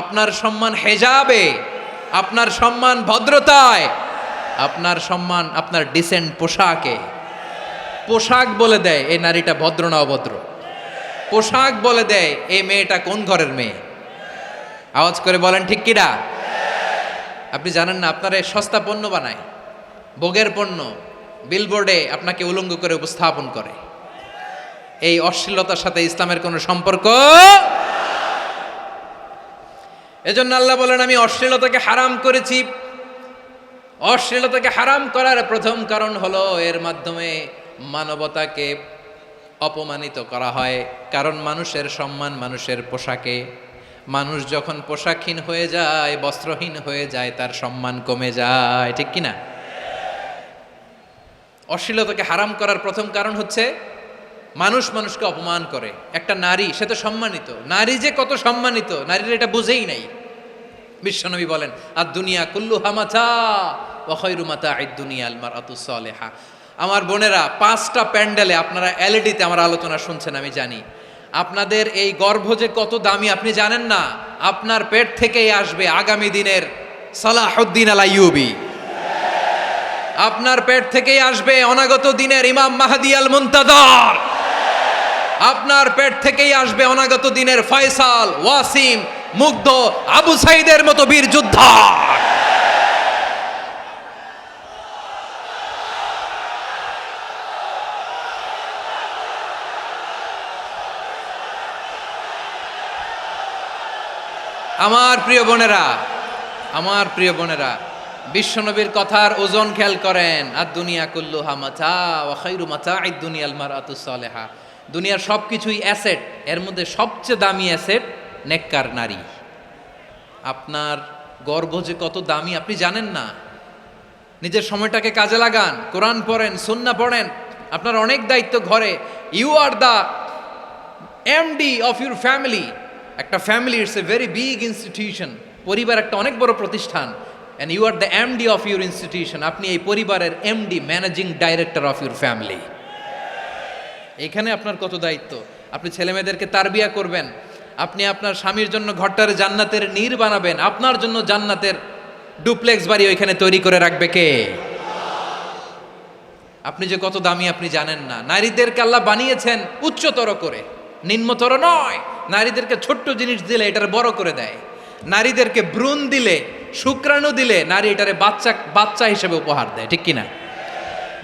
আপনার সম্মান হেজাবে, আপনার সম্মান ভদ্রতায়, আপনার সম্মান আপনার ডিসেন্ট পোশাকে। পোশাক বলে দেয় এই নারীটা ভদ্র না অভদ্র। পোশাক বলে দেয় এই মেয়েটা কোন ঘরের মেয়ে। আওয়াজ করে বলেন ঠিক কিনা? আপনি জানেন না, আপনার এই সস্তা পণ্য বানায়, ভোগের পণ্য, বিলবোর্ডে আপনাকে উলঙ্গ করে উপস্থাপন করে। এই অশ্লীলতার সাথে ইসলামের কোনো সম্পর্ক। এজন্য আল্লাহ বলেন, আমি অশ্লীলতাকে হারাম করেছি। অশ্লীলতাকে হারাম করার প্রথম কারণ হলো এর মাধ্যমে মানবতাকে অপমানিত করা হয়। কারণ মানুষের সম্মান মানুষের পোশাকে। মানুষ যখন পোশাকহীন হয়ে যায়, বস্ত্রহীন হয়ে যায়, তার সম্মান কমে যায়। ঠিক কিনা? অশ্লীলতাকে হারাম করার প্রথম কারণ হচ্ছে মানুষ মানুষকে অপমান করে। একটা নারী, সে তো সম্মানিত। নারী যে কত সম্মানিত, নারীরা এটা বুঝেই নাই। বিশ্বনবী বলেন, আর দুনিয়া কুল্লুহা মাতা ওয়া খায়রু মাতা'আদ দুনিয়া আল মারআতুস সালিহা। আমার বোনেরা, 5টা প্যান্ডেলে আপনারা এলইডিতে আমার আলোচনা শুনছেন, আমি জানি। আপনাদের এই গর্ভ যে কত দামি আপনি জানেন না। আপনার পেট থেকেই আসবে আগামী দিনের সালাহুদ্দিন আল আইয়ুবী। আপনার পেট থেকেই আসবে অনাগত দিনের ইমাম মাহদি আল মুনতাজার। আপনার পেট থেকেই আসবে অনাগত দিনের ফয়সাল, ওয়াসিম, মুগ্ধ, আবু সাইদের মতো বীর যোদ্ধা। আমার প্রিয় বোনেরা, আমার প্রিয় বোনেরা, বিশ্বনবীর কথার ওজন খেয়াল করেন। আর দুনিয়া কুল্লুহা মাতা ওয়া খায়রু মাতা'আদ দুনিয়া আল মারআতুস সালিহা। দুনিয়ার সবকিছুই অ্যাসেট, এর মধ্যে সবচেয়ে দামি অ্যাসেট নেককার নারী। আপনার গর্ভ যে কত দামি আপনি জানেন না। নিজের সময়টাকে কাজে লাগান, কোরআন পড়েন, সুন্নাহ পড়েন। আপনার অনেক দায়িত্ব ঘরে। You are the MD of your family. একটা family it's a very big institution. পরিবার একটা অনেক বড় প্রতিষ্ঠান। And you are the MD of your institution. আপনি এই পরিবারের MD, managing director of your family. এখানে আপনার কত দায়িত্ব। আপনি ছেলেমেয়েদেরকে তারবিয়া করবেন। আপনি আপনার স্বামীর জন্য ঘরটারে জান্নাতের নীর বানাবেন। আপনার জন্য জান্নাতের ডুপ্লেক্স বাড়ি ওইখানে তৈরি করে রাখবে কে? আপনি যে কত দামি আপনি জানেন না। নারীদেরকে আল্লাহ বানিয়েছেন উচ্চতর করে, নিম্নতর নয়। নারীদেরকে ছোট্ট জিনিস দিলে এটারে বড় করে দেয়। নারীদেরকে ভ্রূণ দিলে, শুক্রাণু দিলে নারী এটারে বাচ্চা হিসেবে উপহার দেয়। ঠিক কিনা?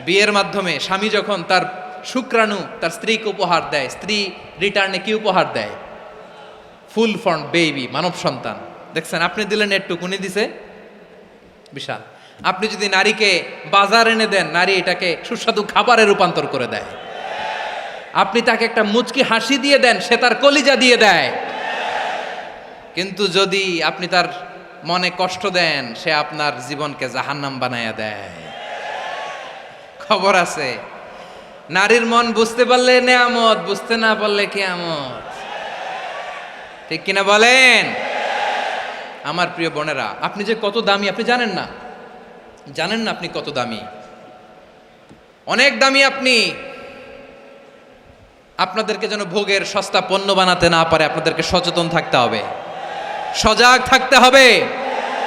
বিয়ের মাধ্যমে স্বামী যখন তার শুক্রাণু তার স্ত্রীকে উপহার দেয়, স্ত্রী রিটার্নে কি উপহার দেয়? ফুল ফর্ম বেবি, মানব সন্তান। দেখছেন, আপনি দিলেন একটুক, উনি দিছে বিশাল। আপনি যদি নারীকে বাজার এনে দেন, নারী এটাকে সুস্বাদু খাবারে রূপান্তর করে দেয়। আপনি তাকে একটা মুচকি হাসি দিয়ে দেন, সে তার কলিজা দিয়ে দেয়। কিন্তু যদি আপনি তার মনে কষ্ট দেন, সে আপনার জীবনকে জাহান্নাম বানায়া দেয়। খবর আছে, নারীর মন বুঝতে পারলে নেয়ামত, বুঝতে না পারলে কিয়ামত। ঠিক কিনা বলেন? আমার প্রিয় বোনেরা, আপনি যে কত দামি আপনি জানেন না। জানেন না আপনি কত দামি। অনেক দামি আপনি। আপনাদেরকে যেন ভোগের সস্তা পণ্য বানাতে না পারে, আপনাদেরকে সচেতন থাকতে হবে, সজাগ থাকতে হবে,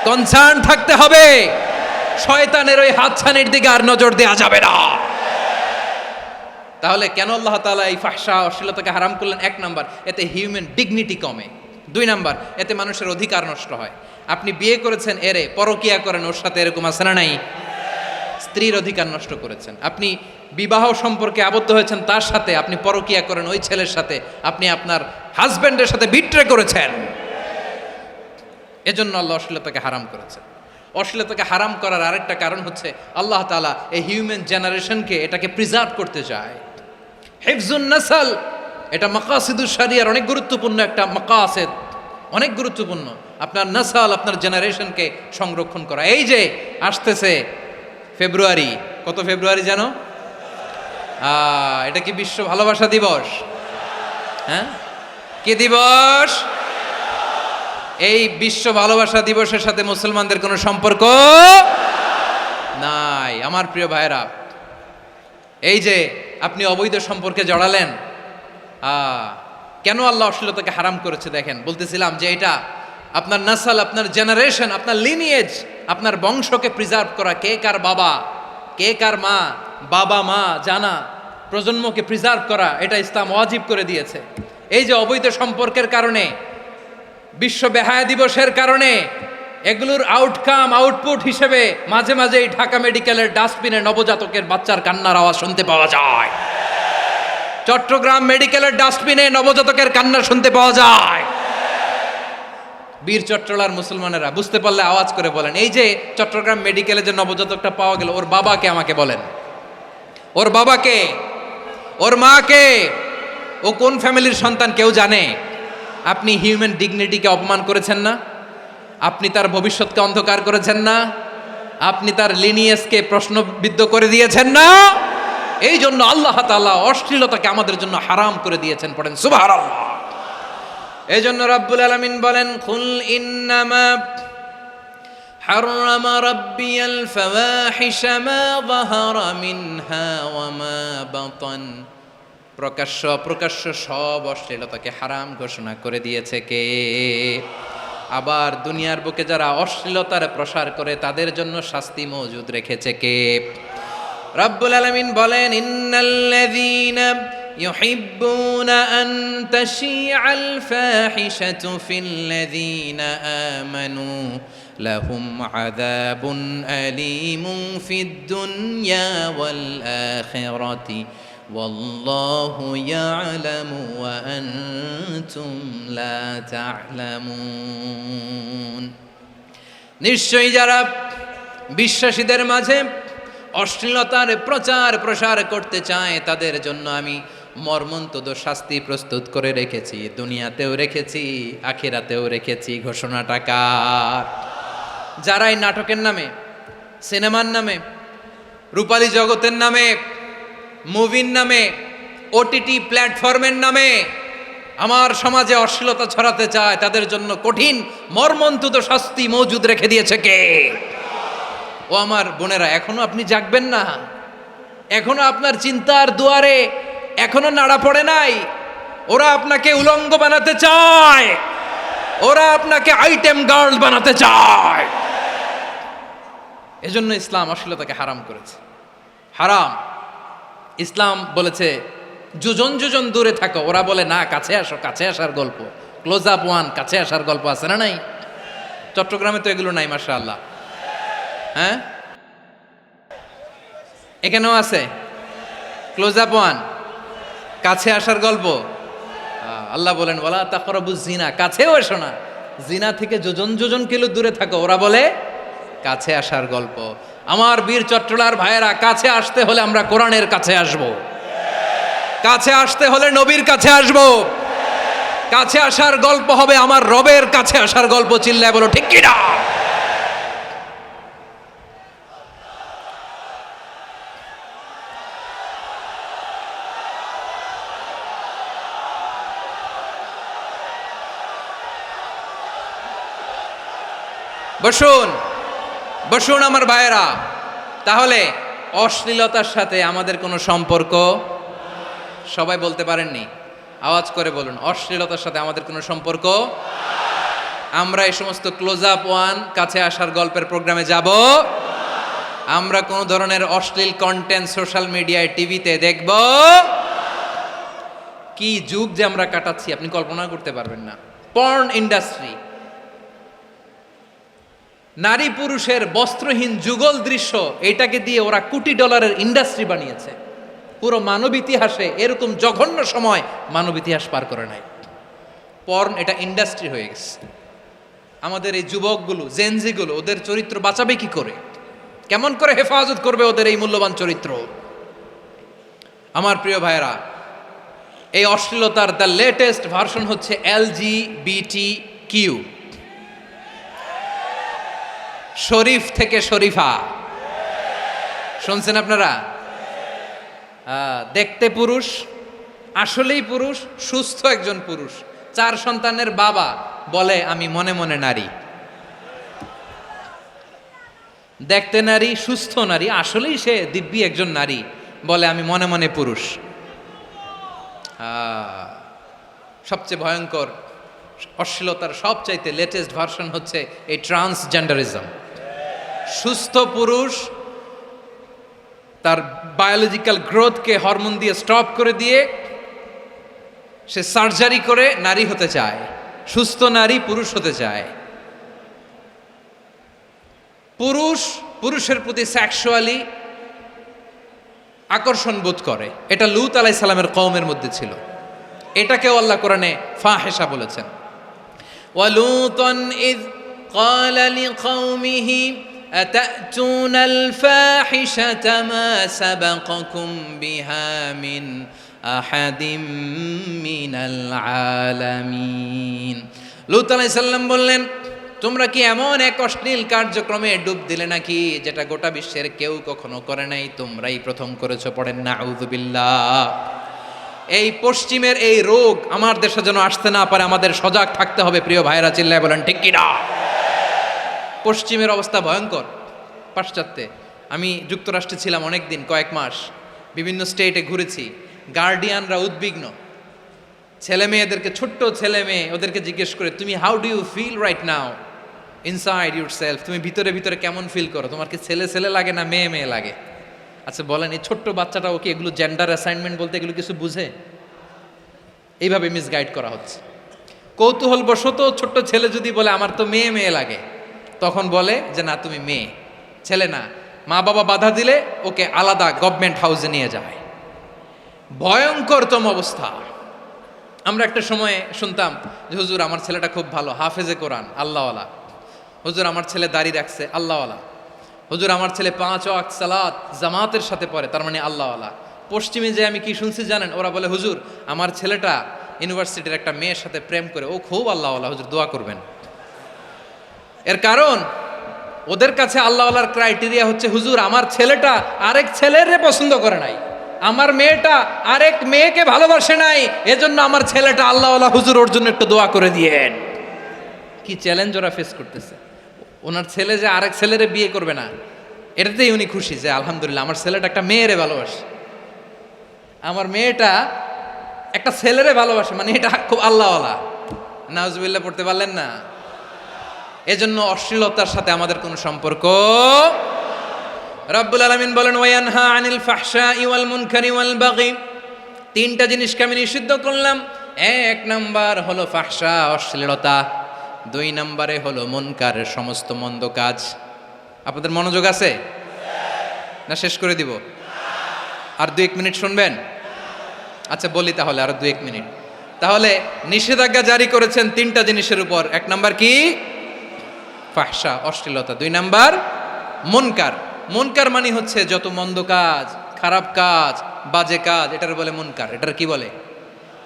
কনসার্ন থাকতে হবে। শয়তানের ওই হাতছানির দিকে আর নজর দেওয়া যাবে না। তাহলে কেন আল্লাহ তাআলা এই ফাহশা অশ্লীলতাকে হারাম করলেন? 1 নাম্বার, এতে হিউম্যান ডিগনিটি কমে। 2 নাম্বার, এতে মানুষের অধিকার নষ্ট হয়। আপনি বিয়ে করেছেন এরে, পরকিয়া করেন ওর সাথে, এরকম আছে না নাই? স্ত্রীর অধিকার নষ্ট করেছেন। আপনি বিবাহ সম্পর্কে আবদ্ধ হয়েছেন তার সাথে, আপনি পরকিয়া করেন ওই ছেলের সাথে, আপনি আপনার হাজবেন্ডের সাথে বিট্রে করেছেন। এজন্য আল্লাহ অশ্লীলতাকে হারাম করেছেন। অশ্লীলতাকে হারাম করার আরেকটা কারণ হচ্ছে আল্লাহ তাআলা এই হিউম্যান জেনারেশনকে এটাকে প্রিজার্ভ করতে চায়। হিফজুন নাসল, এটা মাকাসিদুশ শরিয়ার অনেক গুরুত্বপূর্ণ একটা মাকাসিদ, অনেক গুরুত্বপূর্ণ। আপনার নাসল, আপনার জেনারেশনকে সংরক্ষণ করা। এই যে আসতেছে ফেব্রুয়ারি, কত ফেব্রুয়ারি জানো? এটা কি বিশ্ব ভালোবাসা দিবস? হ্যাঁ, কি দিবস? এই বিশ্ব ভালোবাসা দিবসের সাথে মুসলমানদের কোনো সম্পর্ক নাই। আমার প্রিয় ভাইরা, এই যে আপনি অবৈধ সম্পর্কে জড়ালেন, কেন আল্লাহ অশ্লীলতাকে হারাম করেছে দেখেন। বলতেছিলাম যে এটা আপনার নাসল, আপনার জেনারেশন, আপনার লিনিয়েজ, আপনার বংশকে প্রিজার্ভ করা। কে কার বাবা, কে কার মা, বাবা মা জানা, প্রজন্মকে প্রিজার্ভ করা, এটা ইসলাম ওয়াজিব করে দিয়েছে। এই যে অবৈধ সম্পর্কের কারণে, বিশ্ব বেহায়া দিবসের কারণে, এগুলোর আউটকাম, আউটপুট হিসেবে মাঝে মাঝে এই ঢাকা মেডিকেলের ডাস্টবিনে নবজাতকের বাচ্চার কান্নার আওয়াজ শুনতে পাওয়া যায়। চট্টগ্রাম মেডিকেলের ডাস্টবিনে নবজাতকের কান্না শুনতে পাওয়া যায়। বীর চট্টলার মুসলমানেরা বুঝতে পারলে আওয়াজ করে বলেন, এই যে চট্টগ্রাম মেডিকেলে যে নবজাতকটা পাওয়া গেল, ওর বাবাকে আমাকে বলেন, ওর বাবাকে, ওর মাকে, ও কোন ফ্যামিলির সন্তান কেউ জানে? আপনি হিউম্যান ডিগনিটিকে অপমান করেছেন না? আপনি তার ভবিষ্যৎকে অন্ধকার করেছেন না? আপনি তার লিনিয়েজকে প্রশ্নবিদ্ধ করে দিয়েছেন না? এই জন্য আল্লাহ তাআলা অশ্লীলতাকে আমাদের জন্য হারাম করে দিয়েছেন। পড়েন সুবহানাল্লাহ। এই জন্য রাব্বুল আলামিন বলেন, কুল ইন্নামা হাররামা রাব্বিয়াল ফাওয়াহিশা মা যাহারা মিনহা ওয়া মা বাতান। প্রকাশ্য অপ্রকাশ্য সব অশ্লীলতাকে হারাম ঘোষণা করে দিয়েছে কে? আবার দুনিয়ার বুকে যারা অশ্লীলতার প্রসার করে তাদের জন্য শাস্তি মজুদ রেখেছে কে? রাব্বুল আলামিন বলেন, ইন্নাল্লাযীনা ইউহিব্বুনা আন তাশিআল ফাহিশাতু ফিল্লাযীনা আমানু লাহুম আযাবুন আলীমুন ফিদ দুনিয়া ওয়াল আখিরাতি ওয়াল্লাহু ইয়ালামু ওয়া আনতুম লা তা'লামুন। নিশ্চয়ই যারা বিশ্বাসীদের মাঝে অশ্লীলতার প্রচার প্রসার করতে চায় তাদের জন্য আমি মর্মন্তুদ শাস্তি প্রস্তুত করে রেখেছি, দুনিয়াতেও রেখেছি, আখিরাতেও রেখেছি। ঘোষণাটা কার? যারাই নাটকের নামে, সিনেমার নামে, রূপালী জগতের নামে, মুভির নামে, ওটিটি প্ল্যাটফর্মের নামে আমার সমাজে অশ্লীলতা ছড়াতে চায় তাদের জন্য কঠিন মর্মন্তুদ শাস্তি মজুদ রেখে দিয়েছে কে? ও আমার বোনেরা, এখনো আপনি জাগবেন না? এখনো আপনার চিন্তার দুয়ারে এখনো নাড়া পড়ে নাই? ওরা আপনাকে উলঙ্গ বানাতে চায়, ওরা আপনাকে আইটেম গার্ল বানাতে চায়। এজন্য ইসলাম অশ্লীলতাকে হারাম করেছে। হারাম। ইসলাম বলেছে যোজন যোজন দূরে থাকো, ওরা বলে না কাছে আসো, কাছে আসার গল্প, ক্লোজ আপ ওয়ান, কাছে আসার গল্প আছে না নাই? চট্টগ্রামে তো এগুলো নাই মাশাআল্লাহ। হ্যাঁ, এখানেও আছে ক্লোজ আপ ওয়ান, কাছে আসার গল্প। আল্লাহ বলেন ওয়ালা তাকরাবুজ জিনা, কাছেও এসো না, জিনা থেকে যোজন যোজন কিলো দূরে থাকো, ওরা বলে কাছে আসার গল্প। আমার বীর চট্টলার ভাইয়েরা, কাছে আসতে হলে আমরা কোরআনের কাছে আসব, কাছে আসতে হলে নবীর কাছে আসব, কাছে আসার গল্প হবে আমার রবের কাছে আসার গল্প। চিল্লায় বলো ঠিক কিনা? বসুন বসুন আমার ভাইয়েরা। তাহলে অশ্লীলতার সাথে আমাদের কোনো সম্পর্ক সবাই বলতে পারেননি, আওয়াজ করে বলুন, অশ্লীলতার সাথে আমাদের কোনো সম্পর্ক। আমরা এই সমস্ত ক্লোজ আপ ওয়ান, কাছে আসার গল্পের প্রোগ্রামে যাব। আমরা কোনো ধরনের অশ্লীল কন্টেন্ট সোশ্যাল মিডিয়ায়, টিভিতে দেখব। কি যুগ যে আমরা কাটাচ্ছি আপনি কল্পনা করতে পারবেন না। পর্ন ইন্ডাস্ট্রি, নারী পুরুষের বস্ত্রহীন যুগল দৃশ্য, এটাকে দিয়ে ওরা কোটি ডলারের ইন্ডাস্ট্রি বানিয়েছে। পুরো মানব ইতিহাসে এরকম জঘন্য সময় মানব ইতিহাস পার করে নাই। পর্ন এটা ইন্ডাস্ট্রি হয়ে গেছে। আমাদের এই যুবকগুলো, জেনজিগুলো, ওদের চরিত্র বাঁচাবে কি করে? কেমন করে হেফাজত করবে ওদের এই মূল্যবান চরিত্র? আমার প্রিয় ভাইরা, এই অশ্লীলতার দ্য লেটেস্ট ভার্সন হচ্ছে LGBTQ, শরীফ থেকে শরীফা। শুনছেন আপনারা? দেখতে পুরুষ, আসলেই পুরুষ, সুস্থ একজন পুরুষ, 4 সন্তানের বাবা, বলে আমি মনে মনে নারী। দেখতে নারী, সুস্থ নারী, আসলেই সে দিব্যি একজন নারী, বলে আমি মনে মনে পুরুষ। সবচেয়ে ভয়ঙ্কর অশ্লীলতার সবচাইতে লেটেস্ট ভার্সন হচ্ছে এই ট্রান্সজেন্ডারিজম। সুস্থ পুরুষ তার বায়োলজিক্যাল গ্রোথকে হরমোন দিয়ে স্টপ করে দিয়ে সে সার্জারি করে নারী হতে চায়। সুস্থ নারী পুরুষ হতে চায়। পুরুষ পুরুষের প্রতি সেক্সুয়ালি আকর্ষণ বোধ করে। এটা লূত আলাইহিস সালামের কওমের মধ্যে ছিল। এটাকেও আল্লাহ কোরআনে ফাহিশা বলেছেন। ওয়ালুতান ইয ক্বালা লিকাওমিহি আতাতুনাল ফাহিশাতা মা সাবাকাকুম বিহা মিন আহাদিম মিনাল আলামিন। লূত আলাইহিস সালাম বললেন, তোমরা কি এমন এক অশ্লীল কার্যক্রমে ডুব দিলে নাকি যেটা গোটা বিশ্বের কেউ কখনো করে নাই, তোমরাই প্রথম করেছো। পড়েন নাউযুবিল্লাহ। এই পশ্চিমের এই রোগ আমার দেশে যেন আসতে না পারে, আমাদের সজাগ থাকতে হবে। প্রিয় ভাইরা, চিল্লায় বলেন ঠিক কি না? পশ্চিমের অবস্থা ভয়ঙ্কর। পাশ্চাত্যে, আমি যুক্তরাষ্ট্রে ছিলাম অনেক দিন, কয়েক মাস, বিভিন্ন স্টেটে ঘুরেছি। গার্ডিয়ানরা উদ্বিগ্ন। ছেলে মেয়েদেরকে, ছোট্ট ছেলে মেয়ে, ওদেরকে জিজ্ঞেস করে, তুমি how do you feel right now inside yourself? তুমি ভিতরে ভিতরে কেমন ফিল করো? তোমার কি ছেলে ছেলে লাগে না মেয়ে মেয়ে লাগে? আচ্ছা বলেন, এই ছোট্ট বাচ্চাটা ওকে এগুলো জেন্ডার অ্যাসাইনমেন্ট বলতে এগুলো কিছু বুঝে? এইভাবে মিসগাইড করা হচ্ছে। কৌতূহলবশত ছোট্ট ছেলে যদি বলে আমার তো মেয়ে মেয়ে লাগে, তখন বলে যে না তুমি মেয়ে, ছেলে না। মা বাবা বাধা দিলে ওকে আলাদা গভর্নমেন্ট হাউসে নিয়ে যায়। ভয়ঙ্করতম অবস্থা। আমরা একটা সময়ে শুনতাম যে হুজুর আমার ছেলেটা খুব ভালো, হাফেজে কোরআন, আল্লাহওয়ালা। হুজুর আমার ছেলে দাড়ি রাখছে, আল্লাহওয়ালা। হুজুর আমার ছেলে 5 ওয়াক্ত সালাত জামাতের সাথে পড়ে, তার মানে আল্লাহওয়ালা। পশ্চিমে যে আমি কি শুনছি জানেন? ওরা বলে হুজুর আমার ছেলেটা ইউনিভার্সিটির একটা মেয়ের সাথে প্রেম করে, ও খুব আল্লাহওয়ালা, হুজুর দোয়া করবেন। এর কারণ ওদের কাছে আল্লাহওয়ালার ক্রাইটেরিয়া হচ্ছে হুজুর আমার ছেলেটা আরেক ছেলের পছন্দ করে নাই, আমার মেয়েটা আরেক মেয়েকে ভালোবাসে নাই, এজন্য আমার ছেলেটা আল্লাহওয়ালা, হুজুর ওর জন্য একটু দোয়া করে দিয়েন। কি চ্যালেঞ্জ ওরা ফেস করতেছে। ওনার ছেলে যে আরেক ছেলেরে বিয়ে করবে না, এটাতেই উনি খুশি যে আলহামদুলিল্লাহ আমার ছেলেটা একটা মেয়েরে ভালোবাসে, আমার মেয়েটা একটা ছেলেরে ভালোবাসে, মানে এটা খুব আল্লাহওয়ালা। নাউজুবিল্লাহ পড়তে পারলেন না? এজন্য অশ্লীলতার সাথে আমাদের কোনো সম্পর্ক। রব্বুল আলামিন বলেন ওয়ায়ানহা আনিল ফাহশাই ওয়াল মুনকারি ওয়াল বাগি। 3টা জিনিসকে আমি নিষিদ্ধ করলাম। 1 নাম্বার হলো ফাহশা, অশ্লীলতা। 2 নম্বরে হলো মুনকার, সমস্ত মন্দ কাজ। আপনাদের মনোযোগ আছে না? শেষ করে দিব? আর 2-1 মিনিট শুনবেন? আচ্ছা বলি তাহলে, আর 2-1 মিনিট। তাহলে নিষেধাজ্ঞা জারি করেছেন 3টা জিনিসের উপর। 1 নাম্বার কি? ফাহশা, অশ্লীলতা। 2 নাম্বার মুনকার। মুনকার মানে হচ্ছে যত মন্দ কাজ, খারাপ কাজ, বাজে কাজ, এটার বলে মুনকার। এটার কি বলে?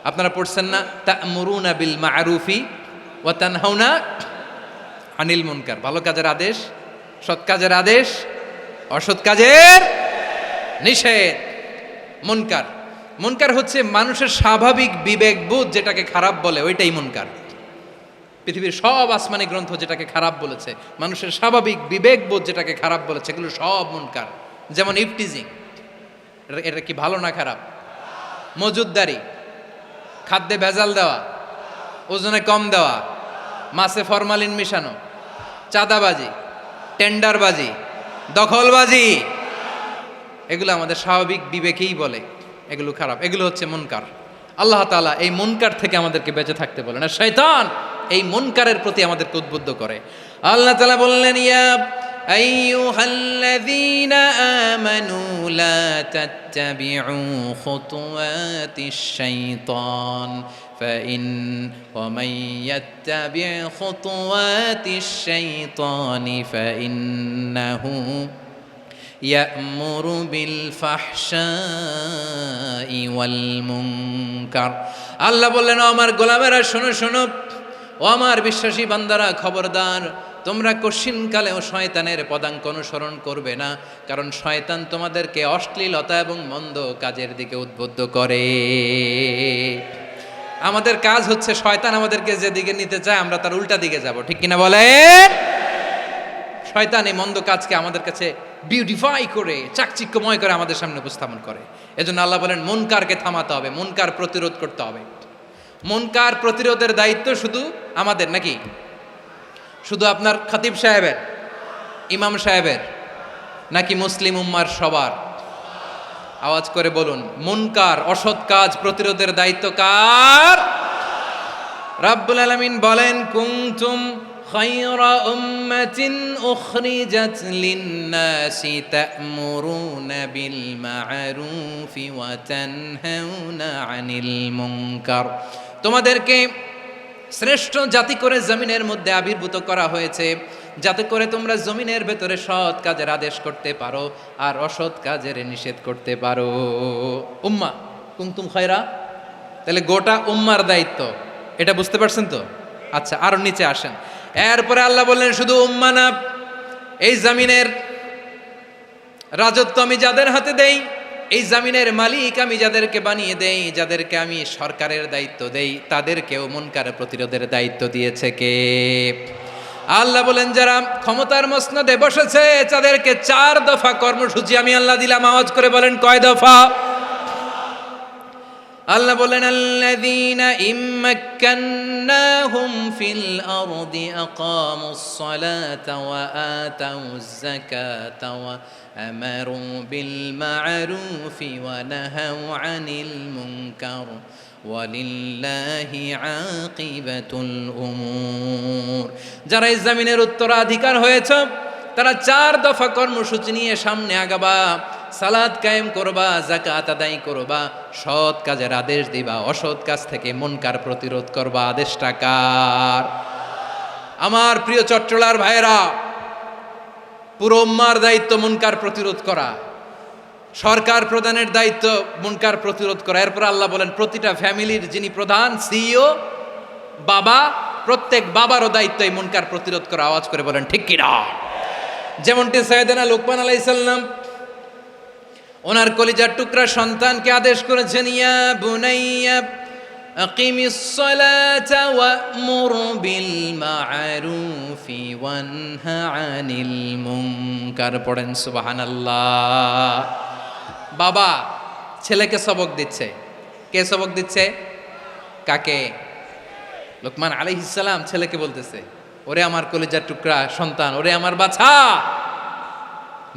আপনারা পড়ছেন না? তা'মুরুনা বিল মা'রুফি ওয়া তানহাউনা আনিল মুনকার। ভালো কাজের আদেশ, সৎ কাজের আদেশ, অসৎ কাজের নিষেধ। মুনকার, মুনকার হচ্ছে মানুষের স্বাভাবিক বিবেকবোধ যেটাকে খারাপ বলে, ওইটাই মুনকার। পৃথিবীর সব আসমানি গ্রন্থ যেটাকে খারাপ বলেছে, মানুষের স্বাভাবিক বিবেকবোধ যেটাকে খারাপ বলেছে, এগুলো সব মুনকার। যেমন ইফটিজিং, এটা কি ভালো না খারাপ? মজুদদারি, খাদ্যে ভেজাল দেওয়া, ওজনে কম দেওয়া, মাছে ফরমালিন মিশানো, চাঁদাবাজি, টেন্ডারবাজি, দখলবাজি, এগুলো আমাদের স্বাভাবিক বিবেকেই বলে এগুলো খারাপ, এগুলো হচ্ছে মুনকার। আল্লাহ তাআলা এই মুনকার থেকে আমাদেরকে বেঁচে থাকতে বলেন, আর শয়তান এই মুনকারের প্রতি আমাদেরকে উদ্বুদ্ধ করে। আল্লাহ তাআলা বললেন, ইয়া আইয়ুহাল্লাযীনা আমানু লা তাত্তাবিউ খুতুওয়াতিশ শাইতান ফাইন ওয়া মান ইয়াত্তাবি' খুতুওয়াতিশ শাইতানি ফাইন্নাহু ইয়া'মুরু বিল ফাহশাই ওয়াল মুনকার। আল্লাহ বললেন, ও আমার গোলামেরা শোনো শোনো, ও আমার বিশ্বাসী বান্দারা খবরদার, তোমরা কশিনকালেও শয়তানের পদাঙ্ক অনুসরণ করবে না, কারণ শয়তান তোমাদেরকে অশ্লীলতা এবং মন্দ কাজের দিকে উদ্বুদ্ধ করে। আমাদের কাজ হচ্ছে শয়তান আমাদেরকে যেদিকে নিতে চায় আমরা তার উল্টা দিকে যাব, ঠিক কিনা বলে? শয়তান এই মন্দ কাজকে আমাদের কাছে বিউটিফাই করে, চাকচিক্যময় করে আমাদের সামনে উপস্থাপন করে। এজন্য আল্লাহ বলেন মুনকারকে থামাতে হবে, মুনকার প্রতিরোধ করতে হবে। মুনকার প্রতিরোধের দায়িত্ব শুধু আমাদের নাকি? শুধু আপনার খতিব সাহেবের, ইমাম সাহেবের, নাকি মুসলিম উম্মার সবার? আওয়াজ করে বলুন, মুনকার অসৎ কাজ প্রতিরোধের দায়িত্ব কার? রাব্বুল আলামিন বলেন, কুনতুম খায়রা উম্মাতিন উখরিজাত লিন-নাসি তা'মুরুনা বিল মা'রুফি ওয়া তানহাউনা আনিল মুনকার। তোমাদেরকে শ্রেষ্ঠ জাতি করে জমিনের মধ্যে আবির্ভূত করা হয়েছে, যাতে করে তোমরা জমিনের ভেতরে সৎ কাজের আদেশ করতে পারো আর অসৎ কাজের নিষেধ করতে পারো। উম্মাহ কুনতুম খায়রা, তাহলে গোটা উম্মার দায়িত্ব, এটা বুঝতে পারছেন তো? আচ্ছা, আরো নিচে আসেন। এরপরে আল্লাহ বললেন, শুধু উম্মাহ না, এই জমিনের রাজত্ব আমি যাদের হাতে দেই, এই জমিনের মালিক আমি যাদেরকে বানিয়ে দেই, যাদেরকে আমি সরকারের দায়িত্ব দেই, তাদেরকেও মুনকার প্রতিরোধের দায়িত্ব দিয়েছে কে? আল্লাহ বলেন, যারা ক্ষমতার মসনদে বসেছে তাদেরকে 4 দফা কর্মসূচি আমি আল্লাহ দিলাম। আওয়াজ করে বলেন, কয় দফা? আল্লাহ বলেন, আল্লাযীনা ইম্মাক্কান্নাহুম ফিল আরদি আকামুস সালাতা ওয়া আতাউয যাকাতা ওয়া আমারু বিল মা'রুফি ওয়া নাহাউ আনিল মুনকার ওয়ালিল্লাহি আকিবাতুল উমুর। যারা এই জমিনের উত্তরাধিকার হয়েছে তারা 4 দফা কর্মসূচি নিয়ে সামনে আগাবা। সালাত কায়েম করবা, যাকাত আদায় করবা, সৎ কাজের আদেশ দিবা, অসৎ কাজ থেকে মুনকার প্রতিরোধ করবা। আদেশটা কার? আমার প্রিয় চট্টলার ভাইয়েরা, পুরো উম্মার দায়িত্ব মুনকার প্রতিরোধ করা, সরকার প্রধানের দায়িত্ব মুনকার প্রতিরোধ করা। এরপর আল্লাহ বলেন, প্রতিটা ফ্যামিলির যিনি প্রধান সিইও বাবা, প্রত্যেক বাবারও দায়িত্ব এই মুনকার প্রতিরোধ করা। আওয়াজ করে বলেন ঠিক কিনা? যেমনটি সাইয়েদনা লুকমান আলাইহিস সালাম ওনার কলিজার টুকরা সন্তানকে আদেশ করেছেন, ইয়া বুনাইয়া আকিমিস সালাতা ওয়া'মুর বিল মা'রুফি ওয়ানহা আনিল মুনকার। পড়েন সুবহানাল্লাহ। বাবা ছেলেকে সবক দিচ্ছে। কে সবক দিচ্ছে? কাকে? লুকমান আলাইহিস সালাম ছেলেকে বলতেছে, ওরে আমার কলিজার টুকরা সন্তান, ওরে আমার বাছা,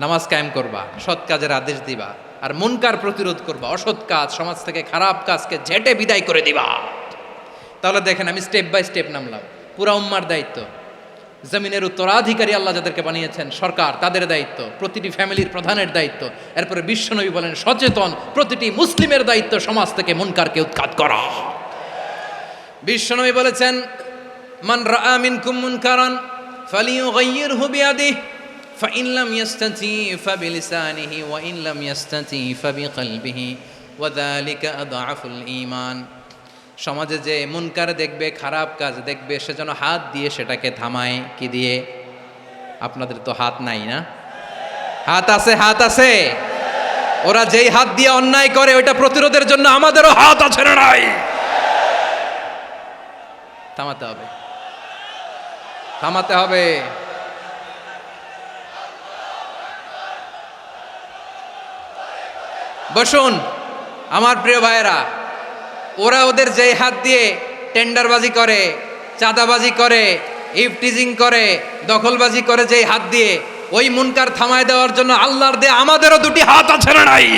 নামাজ কায়েম করবা, সৎ কাজের আদেশ দিবা, আর মুনকার প্রতিরোধ করবা, অসৎ কাজ, সমাজ থেকে খারাপ কাজকে ঝেঁটে বিদায় করে দিবা। তাহলে দেখেন, আমি স্টেপ বাই স্টেপ নামলাম। পুরা উম্মার দায়িত্ব, জমিনের উত্তরাধিকারী আল্লাহ যাদেরকে বানিয়েছেন সরকার, তাদের দায়িত্ব, প্রতিটি ফ্যামিলির প্রধানের দায়িত্ব। এরপরে বিশ্বনবী বলেন, সচেতন প্রতিটি মুসলিমের দায়িত্ব সমাজ থেকে মুনকারকে উৎখাত করা। বিশ্বনবী বলেছেন, মান রাআ মিনকুম মুনকারান ফালিয়ুগাইয়িরহু বিয়াদিহি ফাইন লাম ইয়াস্তাতি ফাবিলিসানিহি ওয়া ইন লাম ইয়াস্তাতি ফাবিকলবিহি ওয়া যালিকা আযআফুল ঈমান। সমাজে যে মুনকার দেখবে, খারাপ কাজ দেখবে, সে যেন হাত দিয়ে সেটাকে থামায়। কি দিয়ে? আপনাদের তো হাত নাই না? হাত আছে, হাত আছে। ওরা যেই হাত দিয়ে অন্যায় করে ওইটা প্রতিরোধের জন্য আমাদেরও হাত আছে না নাই? থামাতে হবে, থামাতে হবে। বসুন, আমার প্রিয় ভাইয়েরা, ওরা ওদের যেই হাত দিয়ে টেন্ডারবাজি করে, চাঁদাবাজি করে, ইফটিজিং করে, দখলবাজি করে, যেই হাত দিয়ে, ওই মুনকার থামায় দেওয়ার জন্য আল্লাহর দিয়ে আমাদেরও দুটি হাত আছে না নাই?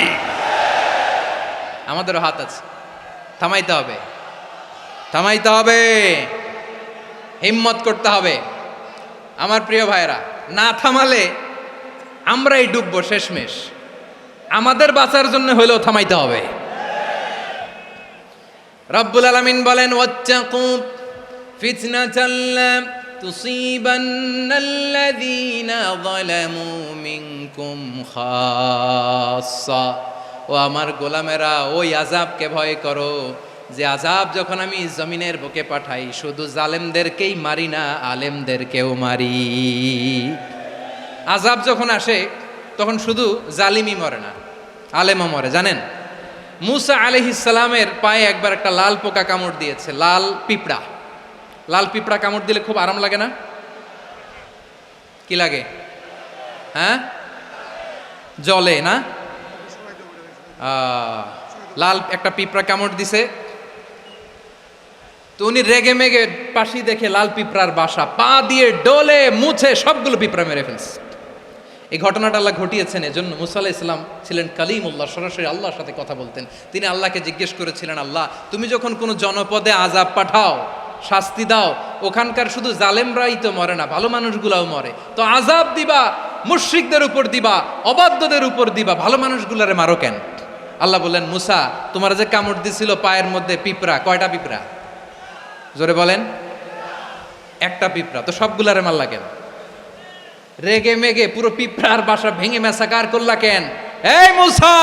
আমাদেরও হাত আছে, থামাইতে হবে, থামাইতে হবে, হিম্মত করতে হবে। আমার প্রিয় ভাইয়েরা, না থামালে আমরাই ডুববো শেষমেশ। আমাদের বাঁচার জন্য হলেও থামাইতে হবে। রব্বুল আলামিন বলেন, ওয়াত্তাকু ফিতনাতাল লা তুসিবান্নাল্লাযীনা যালামু মিনকুম খাসসা। ও আমার গোলামেরা, ওই আযাবকে ভয় করো যে আযাব যখন আমি জমিনের বুকে পাঠাই, শুধু জালেমদেরকেই মারি না, আলেমদেরকেও মারি। আযাব যখন আসে তখন শুধু জালিমই মরে না, আলেমও মরে। জানেন, মুসা আলাইহিস সালামের পায়ে একবার একটা লাল পোকা কামড় দিয়েছে, লাল পিঁপড়া। লাল পিঁপড়া কামড় দিলে খুব আরাম লাগে না? কি লাগে? হ্যাঁ, জলে না? লাল একটা পিঁপড়া কামড় দিছে, তো উনি রেগে মেগে পাশি দেখে লাল পিঁপড়ার বাসা, পা দিয়ে ডলে মুছে সবগুলো পিঁপড়া মেরে ফেলছে। এই ঘটনাটা আল্লাহ ঘটিয়েছেন এজন্য মুসা আলাইহিস সালাম ছিলেন কালিমুল্লাহ, সরাসরি আল্লাহর সাথে কথা বলতেন। তিনি আল্লাহকে জিজ্ঞেস করেছিলেন, আল্লাহ তুমি যখন কোনো জনপদে আযাব পাঠাও, শাস্তি দাও, ওখানকার শুধু জালেমরাই তো মরে না, ভালো মানুষগুলাও মরে, তো আযাব দিবা মুশরিকদের উপর দিবা, অবাধ্যদের উপর দিবা, ভালো মানুষগুলারে মারো কেন? আল্লাহ বললেন, মুসা তোমার যে কামড় দিছিল পায়ের মধ্যে পিঁপড়া, কয়টা পিঁপড়া? জোরে বলেন। একটা পিঁপড়া, তো সবগুলারে মারলা কেন? রেগে মেগে পুরো পিঁপড়ার বাসা ভেঙে মেসাকার করলা কেন? এই মুসা,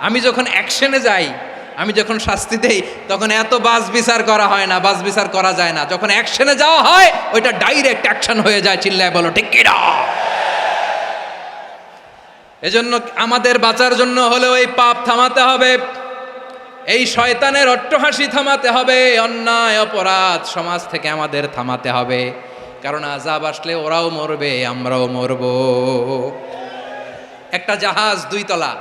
আমি যখন অ্যাকশনে যাই, আমি যখন শাস্তি দেই, তখন এত বাস বিচার করা হয় না, বাস বিচার করা যায় না। যখন অ্যাকশনে যাওয়া হয়, ওইটা ডাইরেক্ট অ্যাকশন হয়ে যায়। চিল্লায় বলো ঠিক কি না? এজন্য আমাদের বাঁচার জন্য হলেও এই পাপ থামাতে হবে, এই শয়তানের অট্টহাসি থামাতে হবে, অন্যায় অপরাধ সমাজ থেকে আমাদের থামাতে হবে। কারণ আযাব আসলে ওরাও মরবে, আমরাও মরব। একটা জাহাজ 2 তলা,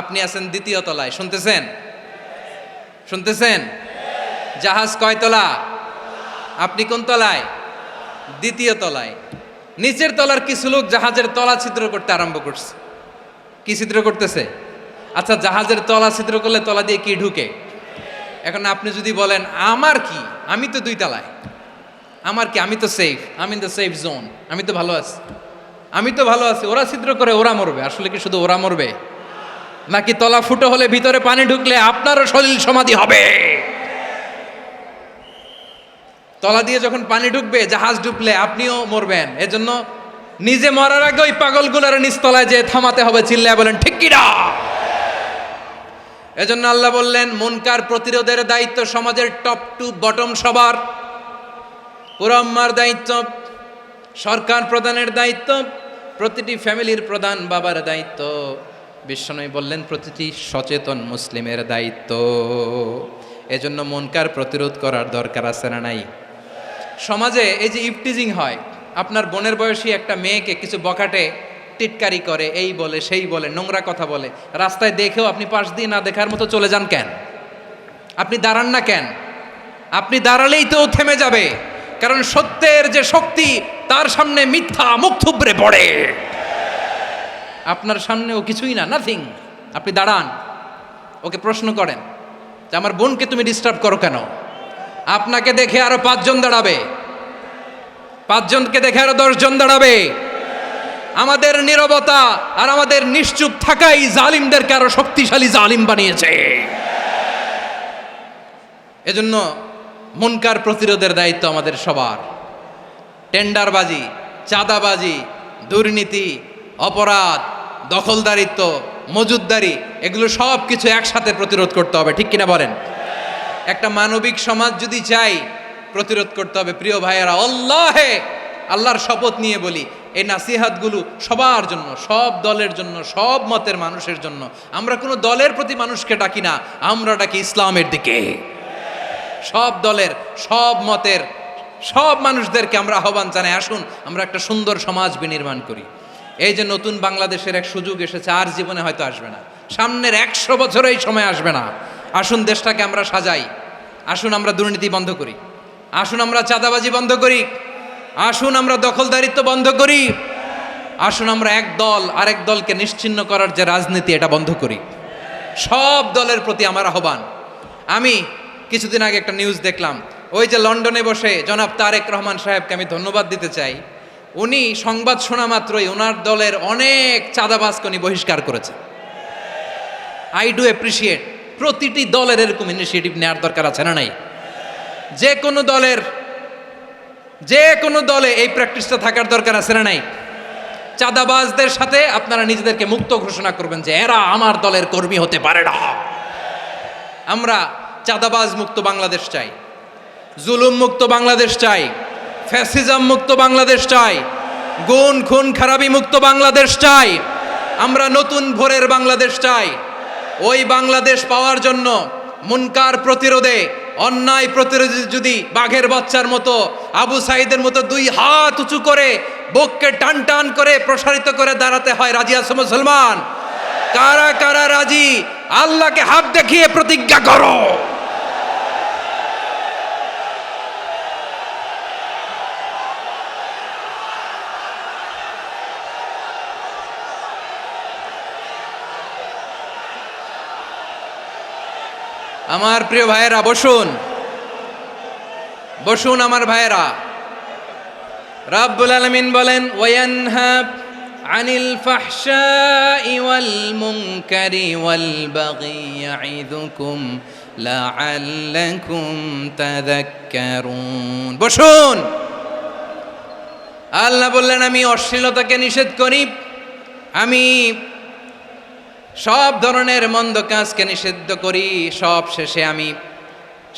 আপনি আছেন 2য় তলায়, শুনতেছেন? শুনতেছেন? জাহাজ কয় তলা? আপনি কোন তলায়? 2য় তলায়। নিচের তলার কিছু লোক জাহাজের তলা ছিদ্র করতে আরম্ভ করছে। কি ছিদ্র করতেছে? আচ্ছা, জাহাজের তলা ছিদ্র করলে তলা দিয়ে কি ঢুকে? এখন আপনি যদি বলেন আমার কি, আমি তো 2 তলায়, আমার কি, আমি তো সেফ, আমি ইন দ্য সেফ জোন, আমি তো ভালো আছি, আমি তো ভালো আছি, ওরা ছিদ্র করে ওরা মরবে। আসলে কি শুধু ওরা মরবে, নাকি তলা ফুটো হলে ভিতরে পানি ঢুকলে আপনারও সলিল সমাধি হবে? তলা দিয়ে যখন পানি ঢুকবে, জাহাজ ঢুকলে আপনিও মরবেন। এজন্য নিজে মরার আগে ওই পাগলগুলোর নিচতলায় যে থামাতে হবে। চিল্লায় বলেন ঠিক কি না? এজন্য আল্লাহ বললেন, মুনকার প্রতিরোধের দায়িত্ব সমাজের টপ টু বটম সবার। পুরো আম্মার দায়িত্ব, সরকার প্রধানের দায়িত্ব, প্রতিটি ফ্যামিলির প্রধান বাবার দায়িত্ব, বিশ্বনবী বললেন প্রতিটি সচেতন মুসলিমের দায়িত্ব। এজন্য মুনকার প্রতিরোধ করার দরকার আছে না নাই? সমাজে এই যে ইফটিজিং হয়, আপনার বোনের বয়সী একটা মেয়েকে কিছু বখাটে টিটকারি করে, এই বলে সেই বলে, নোংরা কথা বলে, রাস্তায় দেখেও আপনি পাশ দিয়ে না দেখার মতো চলে যান কেন? আপনি দাঁড়ান না কেন? আপনি দাঁড়ালেই তো থেমে যাবে, কারণ সত্যের যে শক্তি, তার সামনে মিথ্যা মুখ থুবড়ে পড়ে। আপনার সামনে ও কিছুই না, নাথিং। আপনি দাঁড়ান, ওকে প্রশ্ন করেন যে আমার বোনকে তুমি ডিস্টার্ব করো কেন? আপনাকে দেখে আরো 5 জন দাঁড়াবে, 5 জনকে দেখে আরো 10 জন দাঁড়াবে। আমাদের নীরবতা আর আমাদের নিশ্চুপ থাকাই জালিমদেরকে আরো শক্তিশালী জালিম বানিয়েছে। এজন্য মুনকার প্রতিরোধের দায়িত্ব আমাদের সবার। টেন্ডারবাজি, চাঁদাবাজি, দুর্নীতি, অপরাধ, দখলদারিত্ব, মজুদদারি, এগুলো সব কিছু একসাথে প্রতিরোধ করতে হবে। ঠিক কিনা বলেন? একটা মানবিক সমাজ যদি চাই, প্রতিরোধ করতে হবে। প্রিয় ভাইয়েরা, আল্লাহর শপথ নিয়ে বলি, এই নাসিহাতগুলো সবার জন্য, সব দলের জন্য, সব মতের মানুষের জন্য। আমরা কোনো দলের প্রতি মানুষকে ডাকি না, আমরা ডাকি ইসলামের দিকে। সব দলের, সব মতের, সব মানুষদেরকে আমরা আহ্বান জানাই, আসুন আমরা একটা সুন্দর সমাজ বিনির্মাণ করি। এই যে নতুন বাংলাদেশের এক সুযোগ এসেছে, আর জীবনে হয়তো আসবে না। সামনের 100 বছর এই সময় আসবে না। আসুন দেশটাকে আমরা সাজাই, আসুন আমরা দুর্নীতি বন্ধ করি, আসুন আমরা চাঁদাবাজি বন্ধ করি, আসুন আমরা দখলদারিত্ব বন্ধ করি, আসুন আমরা এক দল আরেক দলকে নিশ্চিহ্ন করার যে রাজনীতি এটা বন্ধ করি। সব দলের প্রতি আমার আহ্বান। আমি কিছুদিন আগে একটা নিউজ দেখলাম, ওই যে লন্ডনে বসে জনাব তারেক রহমান সাহেবকে আমি ধন্যবাদ দিতে চাই। উনি সংবাদ শোনা মাত্রই ওনার দলের অনেক চাঁদাবাজকে উনি বহিষ্কার করেছে। I do appreciate. প্রতিটি দলের এরকম ইনিশিয়েটিভ নেওয়ার দরকার আছে না নাই? যে কোনো দলে এই প্র্যাকটিসটা থাকার দরকার আছে না নাই? চাঁদাবাজদের সাথে আপনারা নিজেদেরকে মুক্ত ঘোষণা করবেন যে এরা আমার দলের কর্মী হতে পারে না। আমরা চাঁদাবাজ মুক্ত বাংলাদেশ চাই, জুলুম মুক্ত বাংলাদেশ চাই, ফ্যাসিজম মুক্ত বাংলাদেশ চাই, গুণ খুন খারাপি মুক্ত বাংলাদেশ চাই। আমরা নতুন ভোরের বাংলাদেশ চাই। ওই বাংলাদেশ পাওয়ার জন্য মুনকার প্রতিরোধে, অন্যায় প্রতিরোধে যদি বাঘের বাচ্চার মতো, আবু সাইদের মতো 2 হাত উঁচু করে বুককে টান টান করে প্রসারিত করে দাঁড়াতে হয়, রাজি আছো মুসলমান? কারা কারা রাজি? আল্লাহকে হাত দেখিয়ে প্রতিজ্ঞা করো। আমার প্রিয় ভাইয়েরা, বসুন বসুন আমার ভাইয়েরা। রাব্বুল আলামিন বলেন, ওয়ায়ানহা আনিল ফাহশাই ওয়াল মুনকারি ওয়াল বাগি ইয়াইদুকুম লাআল্লাকুম তাযাক্কারুন। বসুন। আল্লাহ বললেন, আমি অশ্লীলতাকে নিষেধ করি, আমি সব ধরনের মন্দ কাজকে নিষিদ্ধ করি, সব শেষে আমি